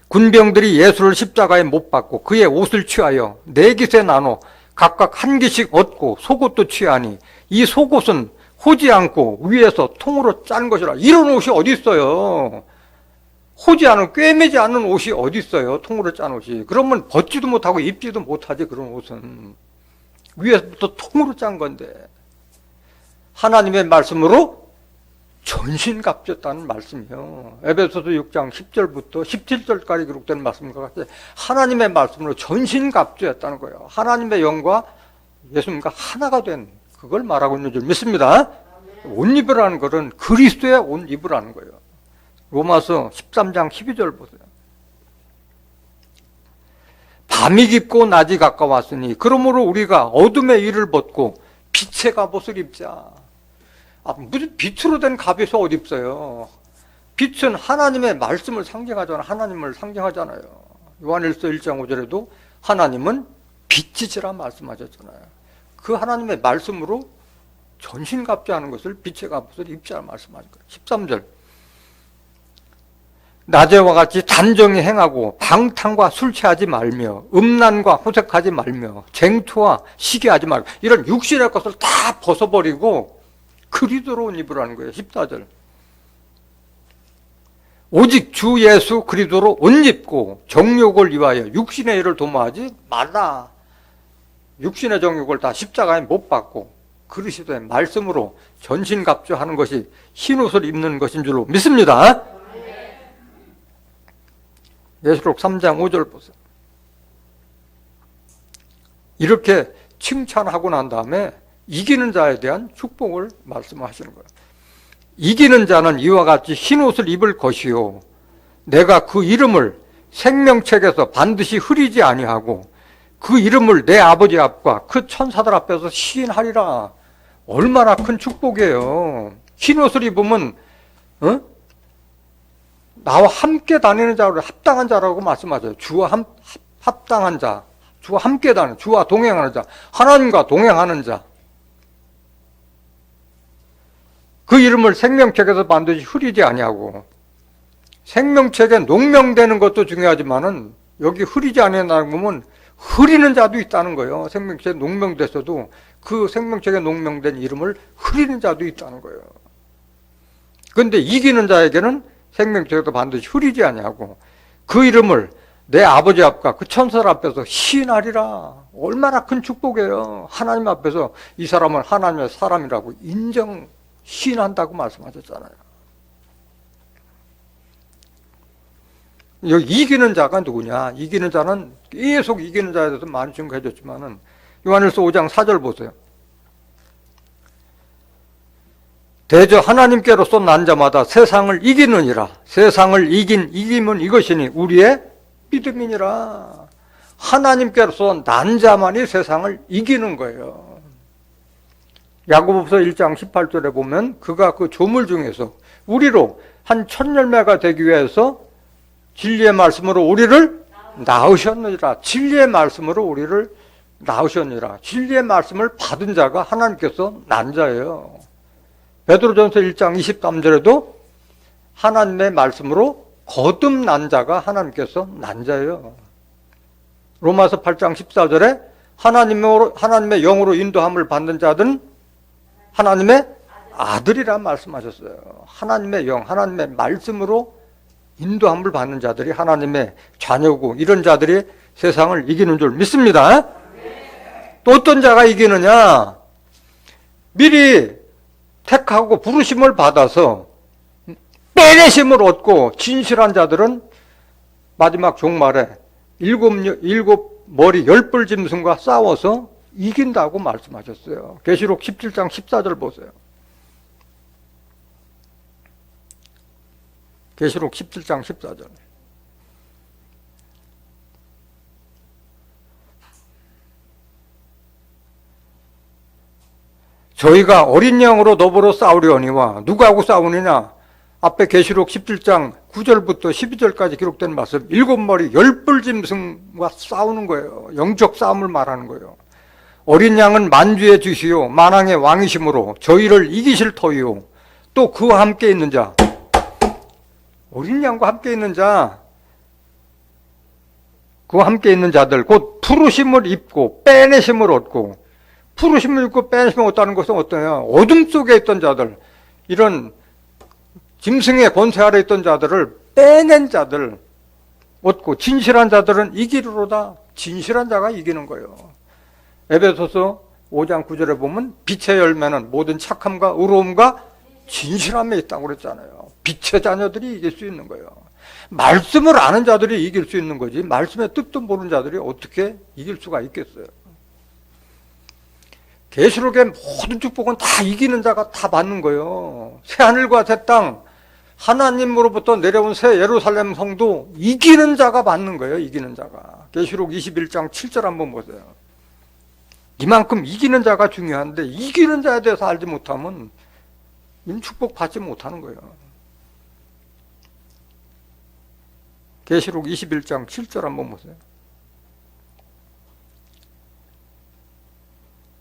군병들이 예수를 십자가에 못 박고 그의 옷을 취하여 네 깃에 나눠 각각 한 깃씩 얻고 속옷도 취하니 이 속옷은 호지 않고 위에서 통으로 짠 것이라. 이런 옷이 어디 있어요? 호지 않은, 꿰매지 않은 옷이 어디 있어요? 통으로 짠 옷이. 그러면 벗지도 못하고 입지도 못하지, 그런 옷은. 위에서부터 통으로 짠 건데. 하나님의 말씀으로 전신갑주였다는 말씀이요. 에베소서 6장 10절부터 17절까지 기록된 말씀과 같이 하나님의 말씀으로 전신갑주였다는 거예요. 하나님의 영과 예수님과 하나가 된 그걸 말하고 있는 줄 믿습니다. 옷 입으라는 것은 그리스도의 옷 입으라는 거예요. 로마서 13장 12절 보세요. 밤이 깊고 낮이 가까웠으니 그러므로 우리가 어둠의 일을 벗고 빛의 갑옷을 입자. 무슨 빛으로 된 갑옷을 옷 입어요? 빛은 하나님의 말씀을 상징하잖아요. 하나님을 상징하잖아요. 요한일서 1장 5절에도 하나님은 빛이시라 말씀하셨잖아요. 그 하나님의 말씀으로 전신갑주하는 것을 빛의 갑옷을 입자라 말씀하신 거예요. 13절. 낮에와 같이 단정히 행하고 방탕과 술 취하지 말며 음란과 호색하지 말며 쟁투와 시기하지 말고 이런 육신의 것을 다 벗어버리고 그리스도로 옷 입으라는 거예요. 14절. 오직 주 예수 그리스도로 옷 입고 정욕을 위하여 육신의 일을 도모하지 말라. 육신의 정욕을 다 십자가에 못 박고 그리스도의 말씀으로 전신갑주하는 것이 흰옷을 입는 것인 줄로 믿습니다. 예수록 3장 5절 보세요. 이렇게 칭찬하고 난 다음에 이기는 자에 대한 축복을 말씀하시는 거예요. 이기는 자는 이와 같이 흰옷을 입을 것이요 내가 그 이름을 생명책에서 반드시 흐리지 아니하고 그 이름을 내 아버지 앞과 그 천사들 앞에서 시인하리라. 얼마나 큰 축복이에요. 흰옷을 입으면 나와 함께 다니는 자로 합당한 자라고 말씀하세요. 주와 합당한 자, 주와 함께 다니는, 주와 동행하는 자, 하나님과 동행하는 자. 그 이름을 생명책에서 반드시 흐리지 아니하고 생명책에 농명되는 것도 중요하지만은 여기 흐리지 아니하는 보면 흐리는 자도 있다는 거예요. 생명책에 농명됐어도 그 생명책에 농명된 이름을 흐리는 자도 있다는 거예요. 그런데 이기는 자에게는 생명책에도 반드시 흐리지 아니하고 그 이름을 내 아버지 앞과 그 천사들 앞에서 시인하리라. 얼마나 큰 축복이에요. 하나님 앞에서 이 사람은 하나님의 사람이라고 시인한다고 말씀하셨잖아요. 여기 이기는 자가 누구냐? 이기는 자는 계속 이기는 자에 대해서 많이 증거해 줬지만은 요한일서 5장 4절 보세요. 대저 하나님께로서 난 자마다 세상을 이기느니라. 세상을 이김은 이것이니 우리의 믿음이니라. 하나님께로서 난 자만이 세상을 이기는 거예요. 야고보서 1장 18절에 보면 그가 그 조물 중에서 우리로 한 첫 열매가 되기 위해서 진리의 말씀으로 우리를 낳으셨느니라. 진리의 말씀으로 우리를 낳으셨느니라. 진리의 말씀을 받은 자가 하나님께서 난 자예요. 베드로전서 1장 23절에도 하나님의 말씀으로 거듭난 자가 하나님께서 난 자예요. 로마서 8장 14절에 하나님의 영으로 인도함을 받는 자들은 하나님의 아들이라 말씀하셨어요. 하나님의 영, 하나님의 말씀으로 인도함을 받는 자들이 하나님의 자녀고 이런 자들이 세상을 이기는 줄 믿습니다. 또 어떤 자가 이기느냐? 미리 택하고 부르심을 받아서 빼내심을 얻고 진실한 자들은 마지막 종말에 일곱 머리 10뿔 짐승과 싸워서 이긴다고 말씀하셨어요. 계시록 17장 14절 보세요. 계시록 17장 14절. 저희가 어린 양으로 더불어 싸우려니와 누구하고 싸우느냐? 앞에 계시록 17장 9절부터 12절까지 기록된 말씀 7머리 10뿔 짐승과 싸우는 거예요. 영적 싸움을 말하는 거예요. 어린 양은 만주의 주시요 만왕의 왕이심으로 저희를 이기실 터이요 또 그와 함께 있는 자, 어린 양과 함께 있는 자, 그와 함께 있는 자들 곧 부르심을 입고 빼내심을 얻고, 부르심을 입고 빼내심을 얻다는 것은 어떠냐? 어둠 속에 있던 자들, 이런 짐승의 권세 아래 있던 자들을 빼낸 자들 얻고 진실한 자들은 이기리로다. 진실한 자가 이기는 거예요. 에베소서 5장 9절에 보면 빛의 열매는 모든 착함과 의로움과 진실함에 있다고 그랬잖아요. 빛의 자녀들이 이길 수 있는 거예요. 말씀을 아는 자들이 이길 수 있는 거지 말씀의 뜻도 모르는 자들이 어떻게 이길 수가 있겠어요. 계시록의 모든 축복은 다 이기는 자가 다 받는 거예요. 새하늘과 새 땅, 하나님으로부터 내려온 새 예루살렘 성도 이기는 자가 받는 거예요. 이기는 자가. 계시록 21장 7절 한번 보세요. 이만큼 이기는 자가 중요한데 이기는 자에 대해서 알지 못하면 축복 받지 못하는 거예요. 계시록 21장 7절 한번 보세요.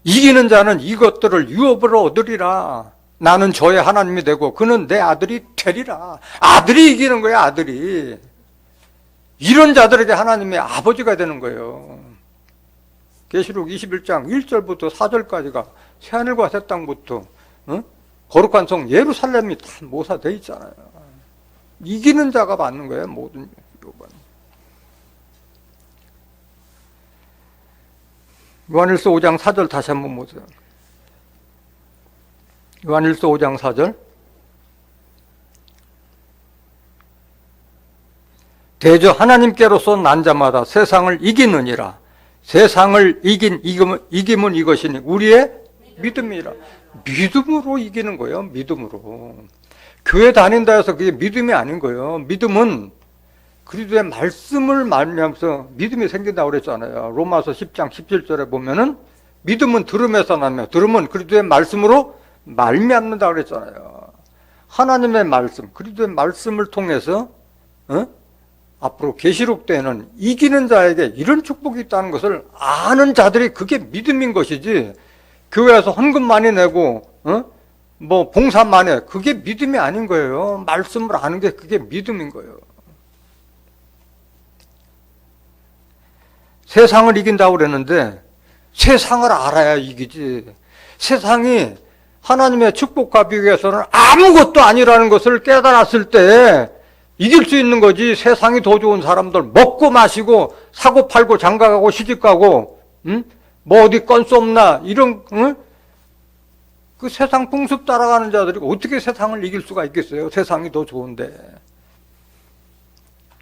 이기는 자는 이것들을 유업으로 얻으리라. 나는 저의 하나님이 되고 그는 내 아들이 되리라. 아들이 이기는 거야. 아들이. 이런 자들에게 하나님의 아버지가 되는 거예요. 계시록 21장 1절부터 4절까지가 새하늘과 새 땅부터 거룩한 성 예루살렘이 다 모사되어 있잖아요. 이기는 자가 받는 거예요. 모든 요번. 요한일서 5장 4절 다시 한번 보세요. 요한일서 5장 4절. 대저 하나님께로서 난 자마다 세상을 이기느니라. 세상을 이김은 이것이니 우리의 믿음이라. 믿음으로 이기는 거예요. 믿음으로. 교회 다닌다 해서 그게 믿음이 아닌 거예요. 믿음은 그리스도의 말씀을 말미암아서 믿음이 생긴다고 그랬잖아요. 로마서 10장 17절에 보면은 믿음은 들음에서 나며 들음은 그리스도의 말씀으로 말미암는다고 그랬잖아요. 하나님의 말씀, 그리스도의 말씀을 통해서 앞으로 계시록 때에는 이기는 자에게 이런 축복이 있다는 것을 아는 자들이 그게 믿음인 것이지, 교회에서 헌금 많이 내고 뭐 봉사 많이 해, 그게 믿음이 아닌 거예요. 말씀을 아는 게 그게 믿음인 거예요. 세상을 이긴다고 그랬는데 세상을 알아야 이기지. 세상이 하나님의 축복과 비교해서는 아무것도 아니라는 것을 깨달았을 때 이길 수 있는 거지. 세상이 더 좋은 사람들, 먹고 마시고 사고 팔고 장가가고 시집가고 뭐 어디 건수 없나 이런 그 세상 풍습 따라가는 자들이 어떻게 세상을 이길 수가 있겠어요. 세상이 더 좋은데.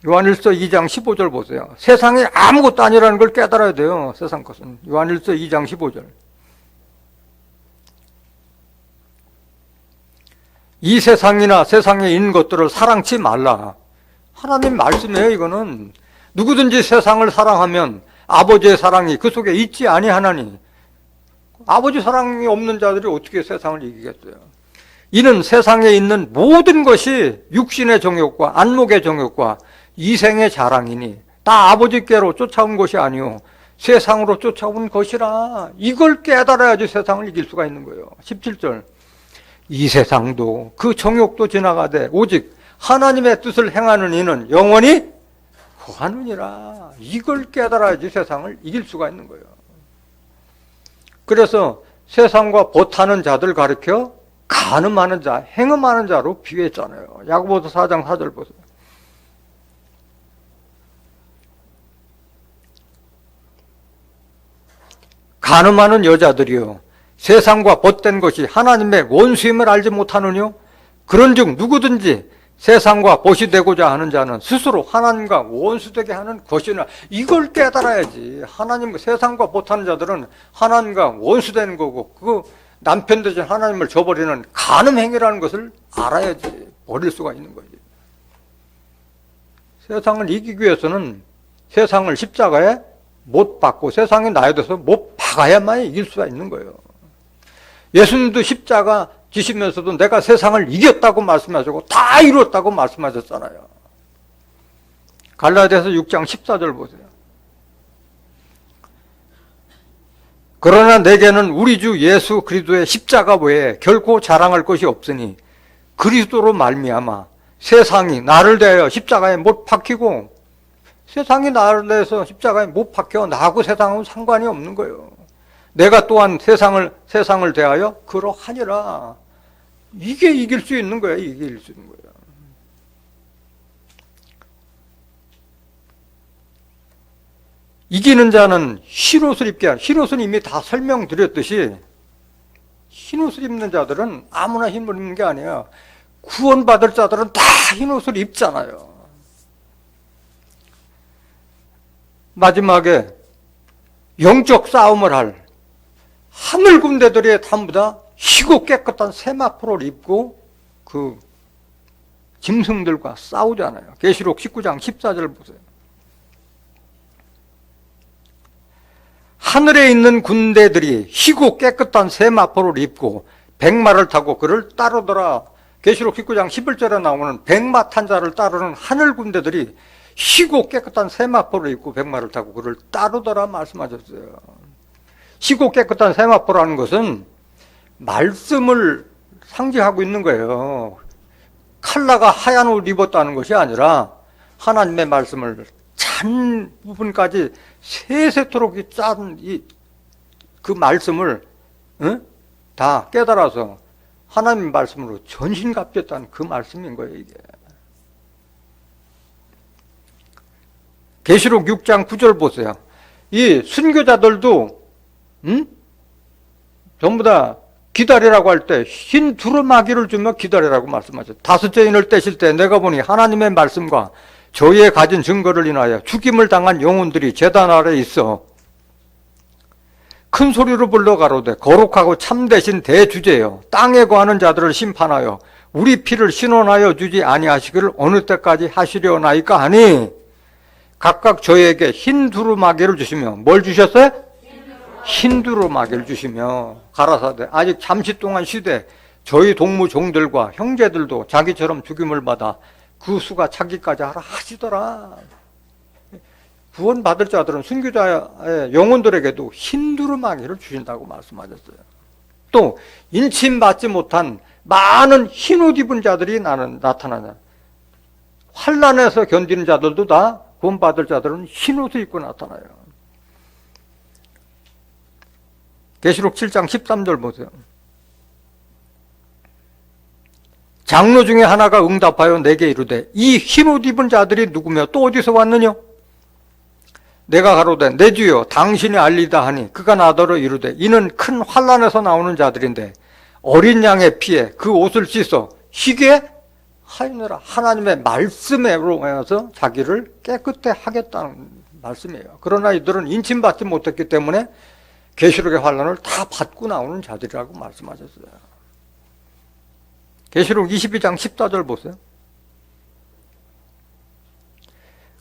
요한일서 2장 15절 보세요. 세상이 아무것도 아니라는 걸 깨달아야 돼요. 세상 것은. 요한일서 2장 15절. 이 세상이나 세상에 있는 것들을 사랑치 말라. 하나님 말씀이에요. 이거는 누구든지 세상을 사랑하면 아버지의 사랑이 그 속에 있지 아니하나니. 아버지 사랑이 없는 자들이 어떻게 세상을 이기겠어요. 이는 세상에 있는 모든 것이 육신의 정욕과 안목의 정욕과 이생의 자랑이니 다 아버지께로 쫓아온 것이 아니요 세상으로 쫓아온 것이라. 이걸 깨달아야지 세상을 이길 수가 있는 거예요. 17절. 이 세상도 그 정욕도 지나가되 오직 하나님의 뜻을 행하는 이는 영원히 거하느니라. 이걸 깨달아야지 세상을 이길 수가 있는 거예요. 그래서 세상과 보타는 자들 가르쳐 간음하는 자, 행음하는 자로 비유했잖아요. 야고보서 4장 4절 보세요. 간음하는 여자들이요 세상과 벗된 것이 하나님의 원수임을 알지 못하느뇨. 그런즉 누구든지 세상과 벗이 되고자 하는 자는 스스로 하나님과 원수되게 하는 것이나. 이걸 깨달아야지. 하나님, 세상과 벗하는 자들은 하나님과 원수되는 거고 그 남편 되신 하나님을 저버리는 간음 행위라는 것을 알아야지 버릴 수가 있는 거지. 세상을 이기기 위해서는 세상을 십자가에 못 박고 세상이 나에 대해서 못 박아야만 이길 수가 있는 거예요. 예수님도 십자가 지시면서도 내가 세상을 이겼다고 말씀하시고 다 이뤘다고 말씀하셨잖아요. 갈라디아서 6장 14절 보세요. 그러나 내게는 우리 주 예수 그리스도의 십자가 외에 결코 자랑할 것이 없으니 그리스도로 말미암아 세상이 나를 대하여 십자가에 못 박히고, 세상이 나를 대해서 십자가에 못 박혀 나하고 세상은 상관이 없는 거예요. 내가 또한 세상을 대하여 그러하니라. 이게 이길 수 있는 거예요. 이게 이길 수 있는 거예요. 이기는 자는 흰옷을 입게 하라. 흰옷은 이미 다 설명드렸듯이 흰옷을 입는 자들은 아무나 흰옷을 입는 게 아니에요. 구원받을 자들은 다 흰옷을 입잖아요. 마지막에 영적 싸움을 할 하늘 군대들이 전부 다 희고 깨끗한 세마포를 입고 그 짐승들과 싸우잖아요. 계시록 19장 14절 보세요. 하늘에 있는 군대들이 희고 깨끗한 세마포를 입고 백마를 타고 그를 따르더라. 계시록 19장 11절에 나오는 백마 탄 자를 따르는 하늘 군대들이 희고 깨끗한 세마포를 입고 백마를 타고 그를 따르더라 말씀하셨어요. 희고 깨끗한 세마포라는 것은 말씀을 상징하고 있는 거예요. 칼라가 하얀 옷을 입었다는 것이 아니라 하나님의 말씀을 잔 부분까지 세세토록 짠 그 말씀을 다 깨달아서 하나님의 말씀으로 전신갑주했다는 그 말씀인 거예요. 이게 계시록 6장 9절 보세요. 이 순교자들도 전부 다 기다리라고 할 때 흰 두루마기를 주며 기다리라고 말씀하셨어요. 다섯째 인을 떼실 때 내가 보니 하나님의 말씀과 저희의 가진 증거를 인하여 죽임을 당한 영혼들이 제단 아래 있어 큰 소리로 불러 가로되 거룩하고 참되신 대주제여 땅에 거하는 자들을 심판하여 우리 피를 신원하여 주지 아니하시기를 어느 때까지 하시려나이까 하니 각각 저희에게 흰 두루마기를 주시며 뭘 주셨어요? 흰 두루마기를 주시며 가라사대 아직 잠시 동안 쉬되 저희 동무 종들과 형제들도 자기처럼 죽임을 받아 그 수가 차기까지 하라 하시더라. 구원받을 자들은 순교자의 영혼들에게도 흰 두루마기를 주신다고 말씀하셨어요. 또 인침받지 못한 많은 흰옷 입은 자들이 나타나냐. 환난에서 견디는 자들도 다 구원받을 자들은 흰옷을 입고 나타나요. 계시록 7장 13절 보세요. 장로 중에 하나가 응답하여 내게 이르되 이 흰옷 입은 자들이 누구며 또 어디서 왔느냐? 내가 가로되 내 주여 당신이 알리다 하니 그가 나더러 이르되 이는 큰 환난에서 나오는 자들인데 어린 양의 피에 그 옷을 씻어 희게 하였느라. 하나님의 말씀으로 해서 자기를 깨끗해 하겠다는 말씀이에요. 그러나 이들은 인침받지 못했기 때문에 계시록의 환난을 다 받고 나오는 자들이라고 말씀하셨어요. 계시록 22장 14절 보세요.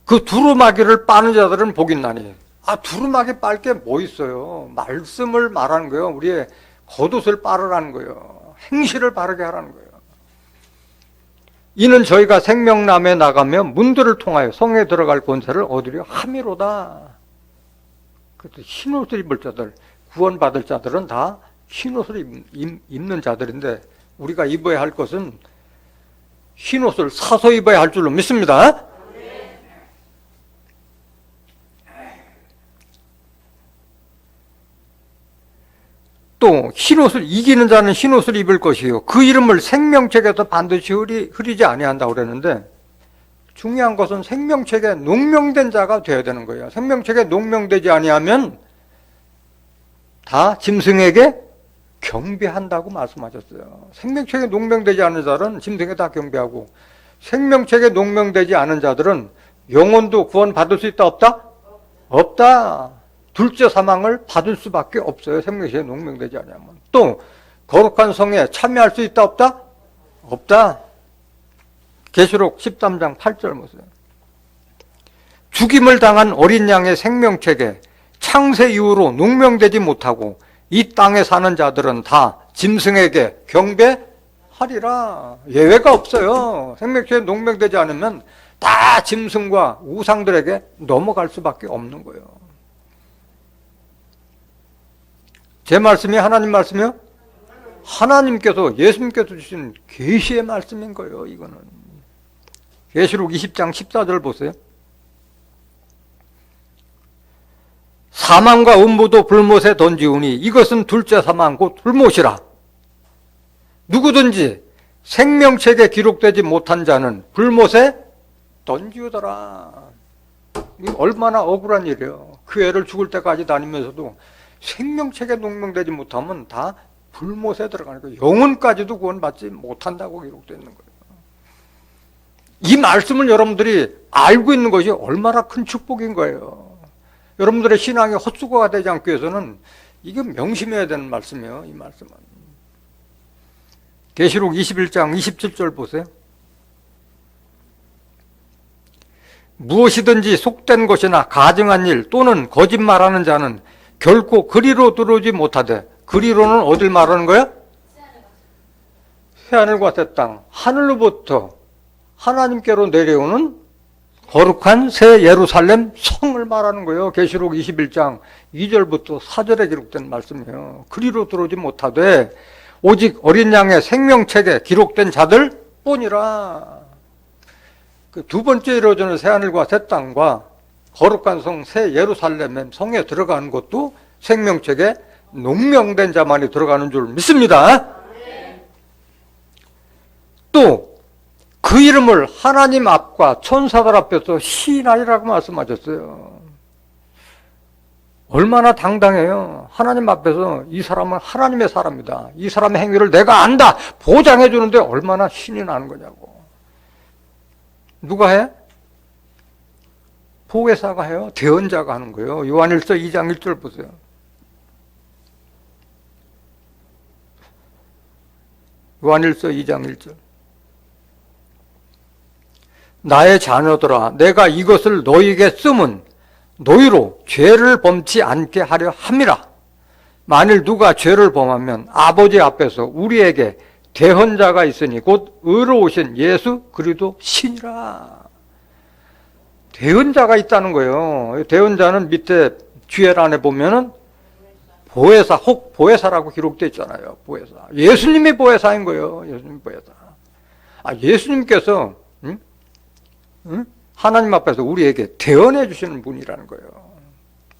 그 두루마기를 빠는 자들은 복이 있나니. 두루마기 빨 게 뭐 있어요? 말씀을 말하는 거예요. 우리의 겉옷을 빠르라는 거예요. 행실을 바르게 하라는 거예요. 이는 저희가 생명남에 나가며 문들을 통하여 성에 들어갈 권세를 얻으려 함이로다. 그래서 흰옷을 입을 자들, 구원받을 자들은 다 흰옷을 입는 자들인데 우리가 입어야 할 것은 흰옷을 사서 입어야 할 줄로 믿습니다. 또 흰옷을 이기는 자는 흰옷을 입을 것이요 그 이름을 생명책에서 반드시 흐리지 아니한다고 그랬는데 중요한 것은 생명책에 농명된 자가 되어야 되는 거예요. 생명책에 농명되지 아니하면 다 짐승에게 경배한다고 말씀하셨어요. 생명책에 농명되지 않은 자들은 짐승에 다 경배하고 생명책에 농명되지 않은 자들은 영혼도 구원받을 수 있다 없다? 없다. 둘째 사망을 받을 수밖에 없어요. 생명책에 농명되지 않으면. 또 거룩한 성에 참여할 수 있다 없다? 없다. 계시록 13장 8절 보세요. 죽임을 당한 어린 양의 생명책에 창세 이후로 농명되지 못하고 이 땅에 사는 자들은 다 짐승에게 경배하리라. 예외가 없어요. 생명책에 농명되지 않으면 다 짐승과 우상들에게 넘어갈 수밖에 없는 거예요. 제 말씀이 하나님 말씀이요? 하나님께서 예수님께서 주신 계시의 말씀인 거예요. 이거는 계시록 20장 14절 보세요. 사망과 음부도 불못에 던지우니 이것은 둘째 사망 곧 불못이라. 누구든지 생명책에 기록되지 못한 자는 불못에 던지우더라. 이거 얼마나 억울한 일이에요. 교회를 죽을 때까지 다니면서도 생명책에 농명되지 못하면 다 불못에 들어가는 거예요. 영혼까지도 구원받지 못한다고 기록되어 있는 거예요. 이 말씀을 여러분들이 알고 있는 것이 얼마나 큰 축복인 거예요. 여러분들의 신앙이 헛수고가 되지 않기 위해서는 이게 명심해야 되는 말씀이에요. 이 말씀은. 계시록 21장 27절 보세요. 무엇이든지 속된 것이나 가증한 일 또는 거짓말하는 자는 결코 그리로 들어오지 못하되, 그리로는 어딜 말하는 거야? 새하늘과 새 땅, 하늘로부터 하나님께로 내려오는 거룩한 새 예루살렘 성을 말하는 거예요. 계시록 21장 2절부터 4절에 기록된 말씀이에요. 그리로 들어오지 못하되 오직 어린 양의 생명책에 기록된 자들 뿐이라. 그 두 번째 이루어지는 새하늘과 새 땅과 거룩한 성 새 예루살렘 성에 들어가는 것도 생명책에 농명된 자만이 들어가는 줄 믿습니다. 또 그 이름을 하나님 앞과 천사들 앞에서 시인하리라고 말씀하셨어요. 얼마나 당당해요. 하나님 앞에서 이 사람은 하나님의 사람이다, 이 사람의 행위를 내가 안다 보장해 주는데 얼마나 신이 나는 거냐고. 누가 해? 보혜사가 해요. 대언자가 하는 거예요. 요한일서 2장 1절 보세요. 요한일서 2장 1절. 나의 자녀들아, 내가 이것을 너희에게 쓰면 너희로 죄를 범치 않게 하려 함이라. 만일 누가 죄를 범하면 아버지 앞에서 우리에게 대언자가 있으니 곧 의로우신 예수 그리스도 신이라. 대언자가 있다는 거예요. 대언자는 밑에 뒤에란에 보면은 보혜사, 혹 보혜사라고 기록되어 있잖아요. 보혜사. 예수님이 보혜사인 거예요. 예수님 보혜사. 예수님께서 하나님 앞에서 우리에게 대언해 주시는 분이라는 거예요.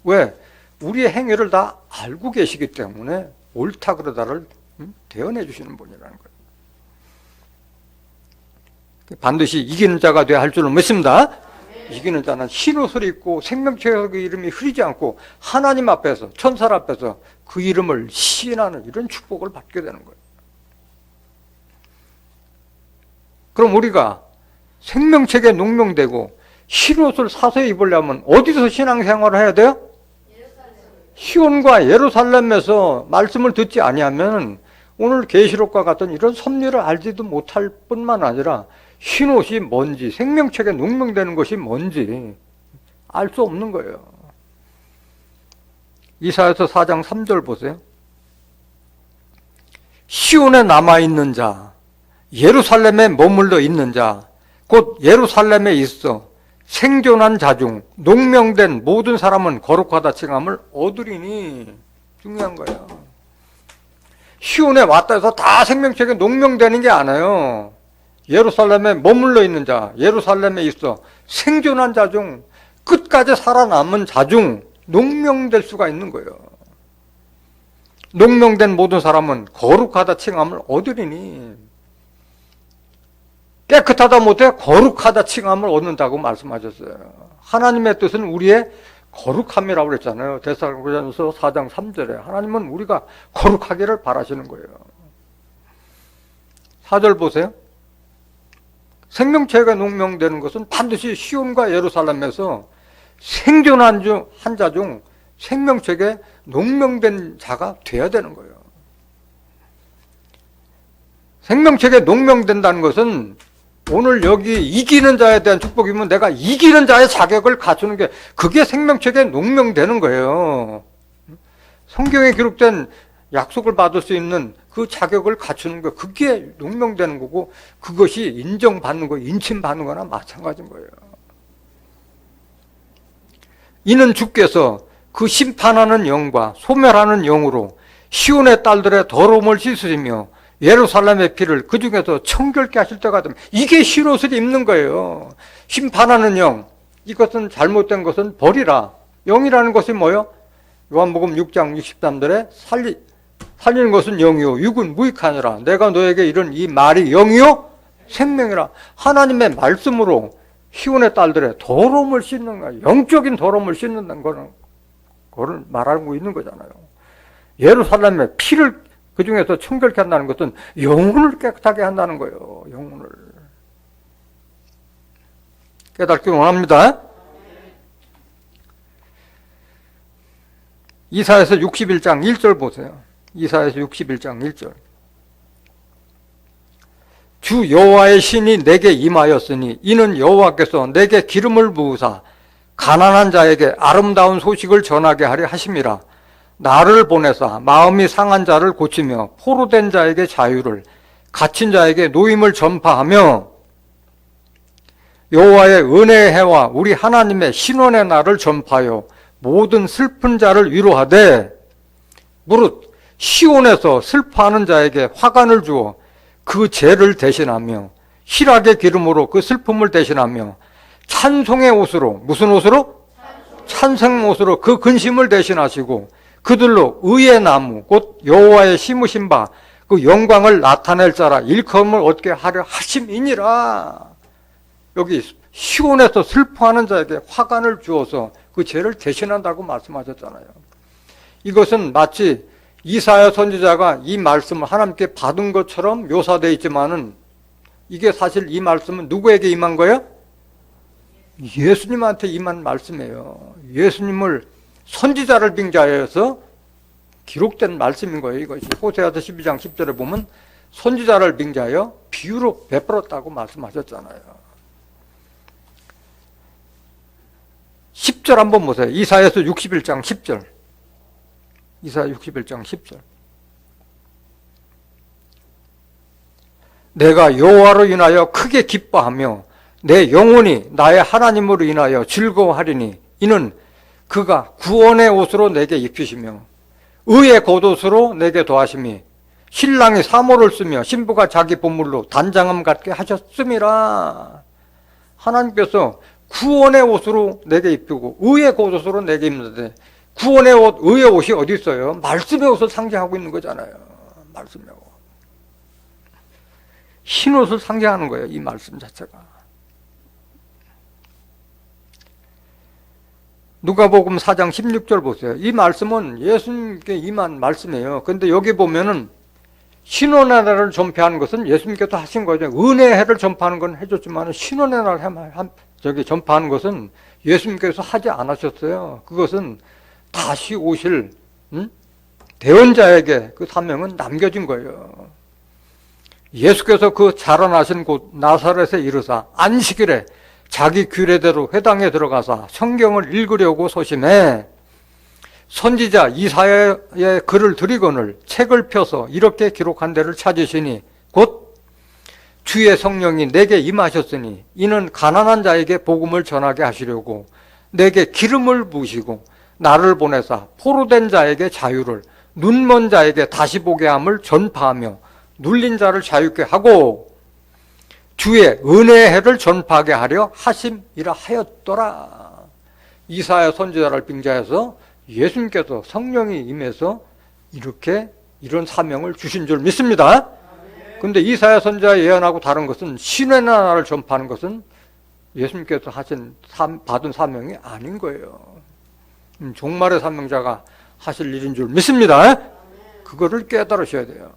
왜? 우리의 행위를 다 알고 계시기 때문에 옳다 그러다를 대언해 주시는 분이라는 거예요. 반드시 이기는 자가 되어야 할 줄은 믿습니다. 이기는 자는 흰 옷을 입고 생명책의 그 이름이 흐리지 않고 하나님 앞에서, 천사 앞에서 그 이름을 시인하는 이런 축복을 받게 되는 거예요. 그럼 우리가 생명책에 농명되고 흰 옷을 사서 입으려면 어디서 신앙생활을 해야 돼요? 시온과 예루살렘에서 말씀을 듣지 아니하면 오늘 계시록과 같은 이런 섭리를 알지도 못할 뿐만 아니라 흰 옷이 뭔지, 생명책에 농명되는 것이 뭔지 알 수 없는 거예요. 이사야서 4장 3절 보세요. 시온에 남아있는 자, 예루살렘에 머물러 있는 자, 곧 예루살렘에 있어 생존한 자 중 농명된 모든 사람은 거룩하다 칭함을 얻으리니. 중요한 거예요. 시온에 왔다 해서 다 생명책에 농명되는 게 아니에요. 예루살렘에 머물러 있는 자, 예루살렘에 있어 생존한 자 중, 끝까지 살아남은 자 중 농명될 수가 있는 거예요. 농명된 모든 사람은 거룩하다 칭함을 얻으리니. 깨끗하다 못해 거룩하다 칭함을 얻는다고 말씀하셨어요. 하나님의 뜻은 우리의 거룩함이라고 그랬잖아요. 데살로니가전서 4장 3절에 하나님은 우리가 거룩하기를 바라시는 거예요. 4절 보세요. 생명체가 농명되는 것은 반드시 시온과 예루살렘에서 생존한 한 자 중 생명책에 농명된 자가 돼야 되는 거예요. 생명책에 농명된다는 것은 오늘 여기 이기는 자에 대한 축복이면 내가 이기는 자의 자격을 갖추는 게, 그게 생명책에 농명되는 거예요. 성경에 기록된 약속을 받을 수 있는 그 자격을 갖추는 거, 그게 농명되는 거고, 그것이 인정받는 거, 인침받는 거나 마찬가지인 거예요. 이는 주께서 그 심판하는 영과 소멸하는 영으로 시온의 딸들의 더러움을 씻으시며 예루살렘의 피를 그 중에서 청결케 하실 때가 되면, 이게 흰옷을 입는 거예요. 심판하는 영, 이것은 잘못된 것은 버리라. 영이라는 것이 뭐예요? 요한복음 6장 63절에 살리는 것은 영이요 육은 무익하니라. 내가 너에게 이런 이 말이 영이요 생명이라. 하나님의 말씀으로 시온의 딸들의 더러움을 씻는 거야. 영적인 더러움을 씻는다는 거는 그걸 말하고 있는 거잖아요. 예루살렘의 피를 그 중에서 청결케 한다는 것은 영혼을 깨끗하게 한다는 거예요. 영혼을. 깨닫기 원합니다. 이사야서 61장 1절 보세요. 이사야서 61장 1절. 주 여호와의 신이 내게 임하였으니 이는 여호와께서 내게 기름을 부으사 가난한 자에게 아름다운 소식을 전하게 하려 하심이라. 나를 보내사 마음이 상한 자를 고치며 포로된 자에게 자유를, 갇힌 자에게 노임을 전파하며 여호와의 은혜의 해와 우리 하나님의 신원의 날을 전파하여 모든 슬픈 자를 위로하되, 무릇 시온에서 슬퍼하는 자에게 화관을 주어 그 죄를 대신하며 희락의 기름으로 그 슬픔을 대신하며 찬송의 옷으로, 무슨 옷으로? 찬송 옷으로 그 근심을 대신하시고 그들로 의의 나무 곧 여호와의 심으신 바 그 영광을 나타낼 자라 일컬음을 얻게 하려 하심이니라. 여기 시온에서 슬퍼하는 자에게 화관을 주어서 그 죄를 대신한다고 말씀하셨잖아요. 이것은 마치 이사야 선지자가 이 말씀을 하나님께 받은 것처럼 묘사되어 있지만은 이게 사실 이 말씀은 누구에게 임한 거예요? 예수님한테 임한 말씀이에요. 예수님을 선지자를 빙자해서 기록된 말씀인 거예요. 이것이 호세아서 12장 10절에 보면 선지자를 빙자하여 비유로 베풀었다고 말씀하셨잖아요. 10절 한번 보세요. 이사야서 61장 10절. 이사야 61장 10절. 내가 여호와로 인하여 크게 기뻐하며 내 영혼이 나의 하나님으로 인하여 즐거워하리니 이는 그가 구원의 옷으로 내게 입히시며 의의 겉옷으로 내게 더하심이 신랑이 사모를 쓰며 신부가 자기 보물로 단장함 갖게 하셨음이라. 하나님께서 구원의 옷으로 내게 입히고 의의 겉옷으로 내게 입는데, 구원의 옷, 의의 옷이 어디 있어요? 말씀의 옷을 상징하고 있는 거잖아요. 말씀의 옷. 흰 옷을 상징하는 거예요. 이 말씀 자체가. 누가복음 4장 16절 보세요. 이 말씀은 예수님께 임한 말씀이에요. 그런데 여기 보면은 신원의 날을 전파하는 것은 예수님께서 하신 거죠. 은혜의 해를 전파하는 건 해줬지만 신원의 날 전파하는 것은 예수님께서 하지 않으셨어요. 그것은 다시 오실 대언자에게 그 사명은 남겨진 거예요. 예수께서 그 자라나신 곳 나사렛에 이르사 안식일에 자기 규례대로 회당에 들어가서 성경을 읽으려고 소심해 선지자 이사야의 글을 들이거늘 책을 펴서 이렇게 기록한 데를 찾으시니 곧 주의 성령이 내게 임하셨으니 이는 가난한 자에게 복음을 전하게 하시려고 내게 기름을 부으시고 나를 보내사 포로된 자에게 자유를, 눈먼 자에게 다시 보게 함을 전파하며 눌린 자를 자유케 하고 주의 은혜의 해를 전파하게 하려 하심이라 하였더라. 이사야 선지자를 빙자해서 예수님께서 성령이 임해서 이렇게 이런 사명을 주신 줄 믿습니다. 그런데 이사야 선지자 예언하고 다른 것은 신의 나라를 전파하는 것은 예수님께서 받은 사명이 아닌 거예요. 종말의 사명자가 하실 일인 줄 믿습니다. 그거를 깨달으셔야 돼요.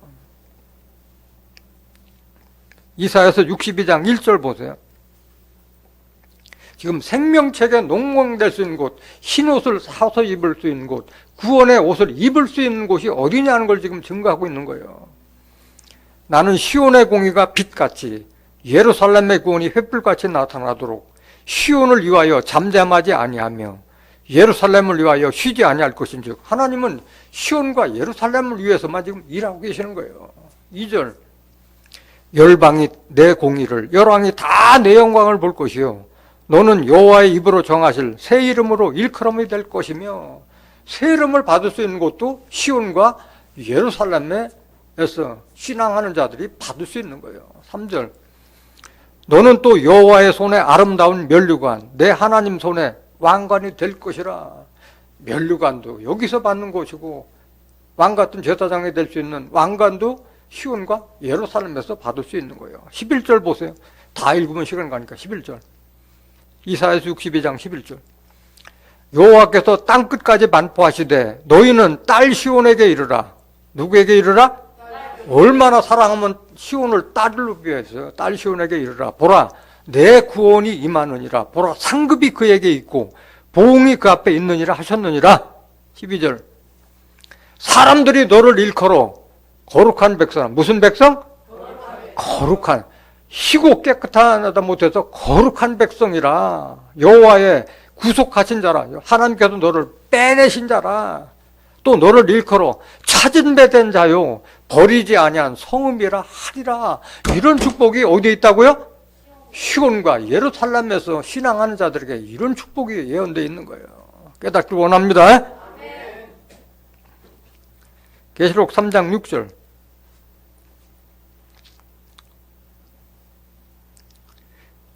이사야서 62장 1절 보세요. 지금 생명책에 농멍될 수 있는 곳, 흰옷을 사서 입을 수 있는 곳, 구원의 옷을 입을 수 있는 곳이 어디냐는 걸 지금 증거하고 있는 거예요. 나는 시온의 공의가 빛같이 예루살렘의 구원이 횃불같이 나타나도록 시온을 위하여 잠잠하지 아니하며 예루살렘을 위하여 쉬지 아니할 것인즉, 하나님은 시온과 예루살렘을 위해서만 지금 일하고 계시는 거예요. 2절, 열방이 내 공의를, 열왕이 다 내 영광을 볼 것이요 너는 여호와의 입으로 정하실 새 이름으로 일컬음이 될 것이며, 새 이름을 받을 수 있는 곳도 시온과 예루살렘에서 신앙하는 자들이 받을 수 있는 거예요. 3절, 너는 또 여호와의 손에 아름다운 면류관, 내 하나님 손에 왕관이 될 것이라. 면류관도 여기서 받는 곳이고 왕 같은 제사장이 될 수 있는 왕관도 시온과 예루살렘에서 받을 수 있는 거예요. 11절 보세요. 다 읽으면 시간 가니까 11절. 이사야서 62장 11절. 여호와께서 땅끝까지 반포하시되 너희는 딸 시온에게 이르라. 누구에게 이르라? 얼마나 사랑하면 시온을 딸로 비유했어요. 딸 시온에게 이르라. 보라, 내 구원이 임하느니라. 보라, 상급이 그에게 있고 보응이 그 앞에 있느니라 하셨느니라. 12절. 사람들이 너를 일컬어 거룩한 백성. 무슨 백성? 거룩한. 희고 깨끗하다 못해서 거룩한 백성이라. 여호와의 구속하신 자라. 하나님께서 너를 빼내신 자라. 또 너를 일컬어 찾은 배 된 자요 버리지 아니한 성읍이라 하리라. 이런 축복이 어디에 있다고요? 시온과 예루살렘에서 신앙하는 자들에게 이런 축복이 예언되어 있는 거예요. 깨닫기 원합니다. 계시록 3장 6절.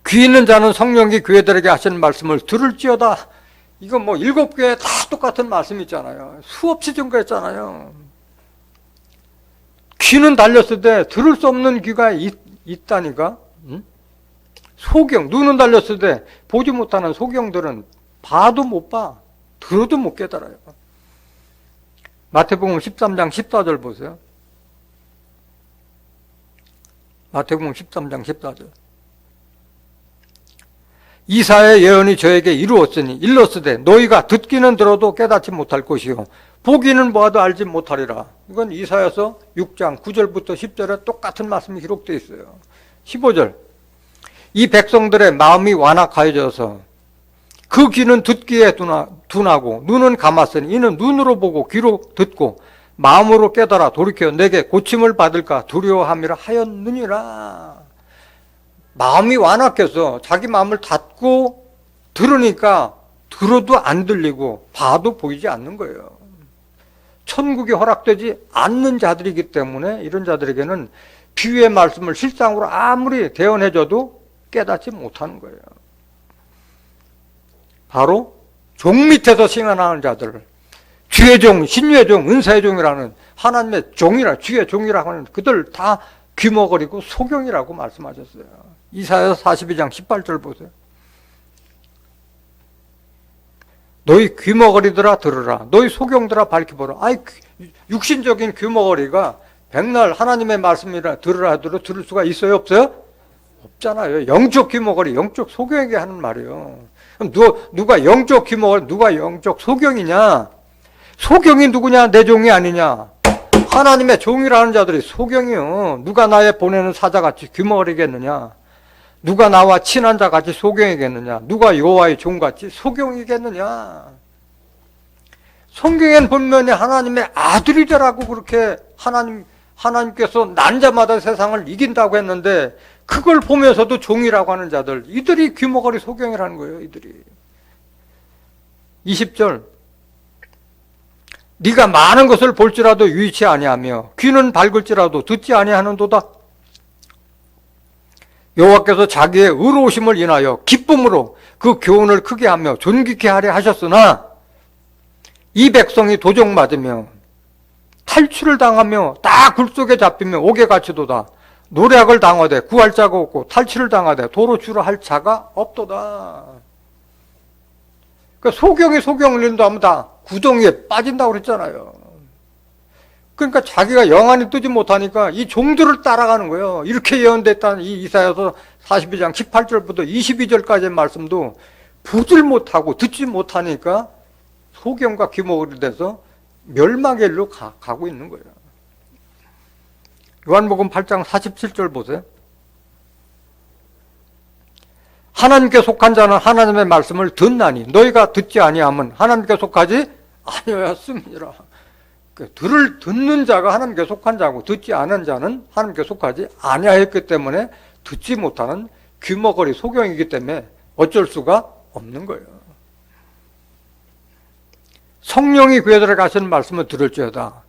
귀 있는 자는 성령이 교회들에게 하시는 말씀을 들을지어다. 이거 뭐 7교회 다 똑같은 말씀 있잖아요. 수없이 증거했잖아요. 귀는 달렸을 때 들을 수 없는 귀가 있다니까. 응? 소경, 눈은 달렸을 때 보지 못하는 소경들은 봐도 못 봐, 들어도 못 깨달아요. 마태복음 13장 14절 보세요. 마태복음 13장 14절. 이사야의 예언이 저에게 일렀으되 너희가 듣기는 들어도 깨닫지 못할 것이요 보기는 보아도 알지 못하리라. 이건 이사야서 6장 9절부터 10절에 똑같은 말씀이 기록되어 있어요. 15절. 이 백성들의 마음이 완악하여져서 그 귀는 듣기에 둔하고 눈은 감았으니 이는 눈으로 보고 귀로 듣고 마음으로 깨달아 돌이켜 내게 고침을 받을까 두려워함이라 하였느니라. 마음이 완악해서 자기 마음을 닫고 들으니까 들어도 안 들리고 봐도 보이지 않는 거예요. 천국이 허락되지 않는 자들이기 때문에 이런 자들에게는 비유의 말씀을 실상으로 아무리 대언해줘도 깨닫지 못하는 거예요. 바로 종 밑에서 생활하는 자들, 주의 종, 신유의 종, 은사의 종이라는 하나님의 종이라, 주의 종이라고 하는 그들 다 귀머거리고 소경이라고 말씀하셨어요. 이사야서 42장 18절 보세요. 너희 귀머거리들아 들으라. 너희 소경들아 밝혀보라. 아이, 육신적인 귀머거리가 백날 하나님의 말씀이라 들으라 하더라도 들을 수가 있어요? 없어요? 없잖아요. 영적 귀머거리, 영적 소경에게 하는 말이에요. 그럼 누가 영적 귀머거리, 누가 영적 소경이냐? 소경이 누구냐? 내 종이 아니냐? 하나님의 종이라는 자들이 소경이요. 누가 나의 보내는 사자같이 귀머거리겠느냐? 누가 나와 친한 자같이 소경이겠느냐? 누가 여호와의 종같이 소경이겠느냐? 성경엔 분명히 하나님의 아들이라고 그렇게 하나님께서 난 자마다 세상을 이긴다고 했는데 그걸 보면서도 종이라고 하는 자들, 이들이 귀머거리 소경이라는 거예요. 이들이. 20절. 네가 많은 것을 볼지라도 유의치 아니하며 귀는 밝을지라도 듣지 아니하는도다. 여호와께서 자기의 의로우심을 인하여 기쁨으로 그 교훈을 크게 하며 존귀케 하려 하셨으나 이 백성이 도적맞으며 탈취를 당하며 다 굴속에 잡히며 옥에 갇히도다. 노략을 당하되 구할 자가 없고 탈취를 당하되 도로 주로 할 자가 없도다. 그러니까 소경이 소경을 잃는다 하면 다 구덩이에 빠진다고 그랬잖아요. 그러니까 자기가 영안이 뜨지 못하니까 이 종들을 따라가는 거예요. 이렇게 예언됐다는 이 이사야서 42장 18절부터 22절까지의 말씀도 보질 못하고 듣지 못하니까 소경과 귀머거리 돼서 멸망의 일로 가고 있는 거예요. 요한복음 8장 47절 보세요. 하나님께 속한 자는 하나님의 말씀을 듣나니 너희가 듣지 아니하면 하나님께 속하지 아니하였음이라. 듣는 자가 하나님께 속한 자고 듣지 않은 자는 하나님께 속하지 아니하였기 때문에 듣지 못하는 귀머거리 소경이기 때문에 어쩔 수가 없는 거예요. 성령이 교회들에 가시는 말씀을 들을지어다.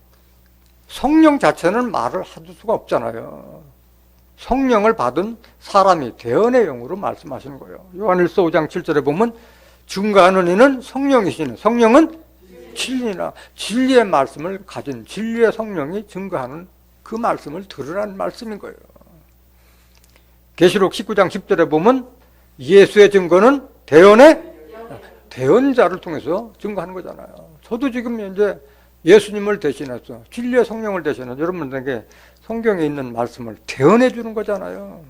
성령 자체는 말을 할 수가 없잖아요. 성령을 받은 사람이 대언의 영으로 말씀하시는 거예요. 요한일서 5장 7절에 보면 증거하는 이는 성령이시니 성령은 진리나 진리의 말씀을 가진 진리의 성령이 증거하는 그 말씀을 들으라는 말씀인 거예요. 계시록 19장 10절에 보면 예수의 증거는 대언자를 통해서 증거하는 거잖아요. 저도 지금 이제 예수님을 대신해서 진리의 성령을 대신해서 여러분들에게 성경에 있는 말씀을 대언해 주는 거잖아요.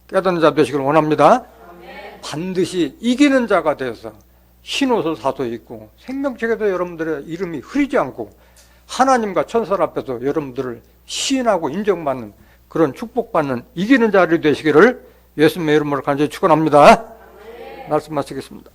깨닫는 자 되시길 원합니다. 반드시 이기는 자가 되어서 흰옷을 사서 입고 생명책에서 여러분들의 이름이 흐리지 않고 하나님과 천사 앞에서 여러분들을 시인하고 인정받는 그런 축복받는 이기는 자들이 되시기를 예수님의 이름으로 간절히 축원합니다. 말씀 마치겠습니다.